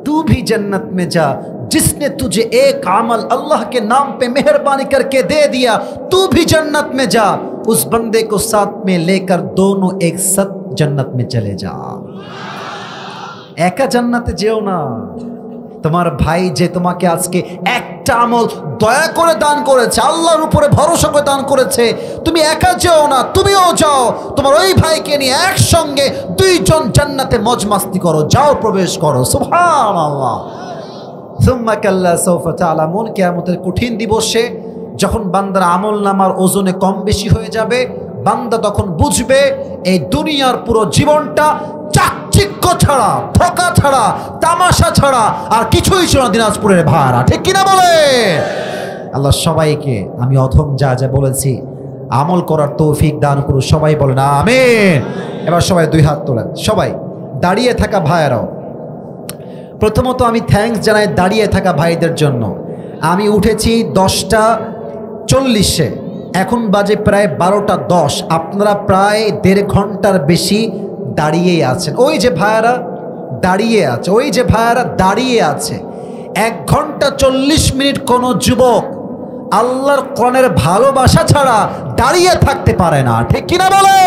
तू भी जन्नत में जा। जिसने तुझे एक अमल अल्लाह के नाम पे मेहरबानी करके दे दिया, तू भी जन्नत में जा। उस बंदे को साथ में लेकर दोनों एक साथ जन्नत में चले जा। एका जन्नते जेओ ना। তোমার ভাই যে তোমাকে আজকে একটা আমল দয়া করে দান করেছে, আল্লাহর উপরে ভরসা করে দান করেছে, তুমি একা যেও না, তুমিও যাও। তোমার ওই ভাইকে নিয়ে একসঙ্গে দুইজন জান্নাতে মজ মাস্তি করো, যাও প্রবেশ করো। সুবহানাল্লাহ। সুম্মা কাল্লা সাউফা তা'লামুন। কিয়ামতের কঠিন দিবসে যখন বান্দার আমল নামার ওজনে কম বেশি হয়ে যাবে, বান্দা তখন বুঝবে এই দুনিয়ার পুরো জীবনটা চাকচিক্য ছাড়া, ধোঁকা ছাড়া, তামাশা ছাড়া আর কিছুই ছিল না দিনাজপুরের ভাড়া। ঠিক কিনা বলে? আল্লাহ সবাইকে আমি অধম যা যা বলেছি আমল করার তৌফিক দান করুন। সবাই বলেন আমিন। এবার সবাই দুই হাত তোলেন। সবাই দাঁড়িয়ে থাকা ভাইয়েরাও, প্রথমত আমি থ্যাঙ্কস জানাই দাঁড়িয়ে থাকা ভাইদের জন্য। আমি উঠেছি 10:40, এখন বাজে প্রায় 12:10। আপনারা প্রায় 1.5 ঘন্টার বেশি দাঁড়িয়েই আছেন। ওই যে ভাইয়ারা দাঁড়িয়ে আছে, ওই যে ভাইয়ারা দাঁড়িয়ে আছে। 1 ঘন্টা 40 মিনিট কোনো যুবক আল্লাহর কোরআনের ভালোবাসা ছাড়া দাঁড়িয়ে থাকতে পারে না। ঠিক কিনা বলে?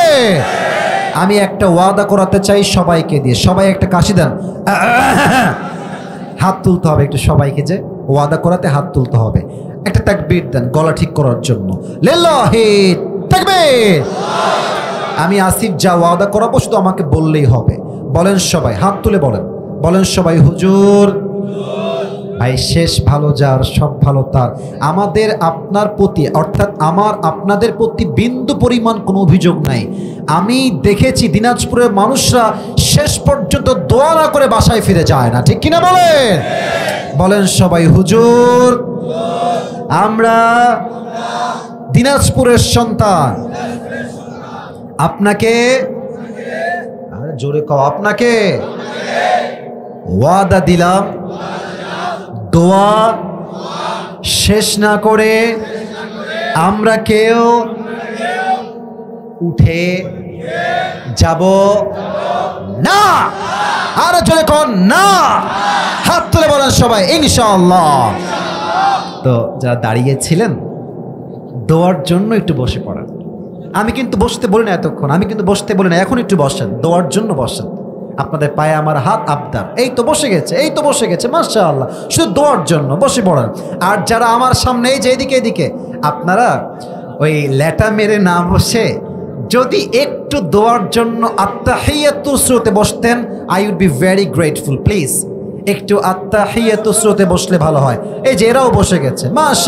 আমি একটা ওয়াদা করাতে চাই সবাইকে দিয়ে। সবাই একটা কাশি দেন, হাত তুলতে হবে একটু। সবাইকে যে ওয়াদা করাতে হাত তুলতে হবে। একটা তাকবীর দেন গলা ঠিক করার জন্য। লিল্লাহি তাকবীর। আমি আসিফ যা ওয়াদা করাবো শুধু আমাকে বললেই হবে। বলেন সবাই, হাত তুলে বলেন, বলেন সবাই হুজুর। ভাই শেষ ভালো যার সব ভালো তার। আমাদের আপনার প্রতি, অর্থাৎ আমার আপনাদের প্রতি বিন্দু পরিমাণ কোনো অভিযোগ নাই। আমি দেখেছি দিনাজপুরের মানুষরা শেষ পর্যন্ত দোয়া না করে বাসায় ফিরে যায় না। ঠিক কিনা বলেন? বলেন সবাই হুজুর। আমরা দিনাজপুরের সন্তান, আপনাকে, আরে জোরে কও, আপনাকে ওয়াদা দিলাম দোয়া শেষ না করে আমরা কেউ উঠে যাব না। আর জোরে কোন না, হাত তুলে বলেন সবাই ইনশাআল্লাহ। তো যারা দাঁড়িয়েছিলেন দোয়ার জন্য একটু বসে পড়েন। আমি কিন্তু বসতে বলি না এতক্ষণ, আমি কিন্তু বসতে বলি না, এখন একটু বসেন, দোয়ার জন্য বসেন। আপনাদের পায়ে আমার হাত আবদার। এই তো বসে গেছে, এই তো বসে গেছে, মাশাআল্লাহ। শুধু দোয়ার জন্য বসে পড়েন। আর যারা আমার সামনে এই যে এদিকে এদিকে, আপনারা ওই লেটা মেরে না বসে যদি একটু দোয়ার জন্য আত্তাহিয়াতুস সুরতে বসতেন, I would be very grateful. Please একটু আত্তাহিয়াতুস সুরতে বসলে ভালো হয়। এই যে এরাও বসে গেছে, মাশাআল্লাহ।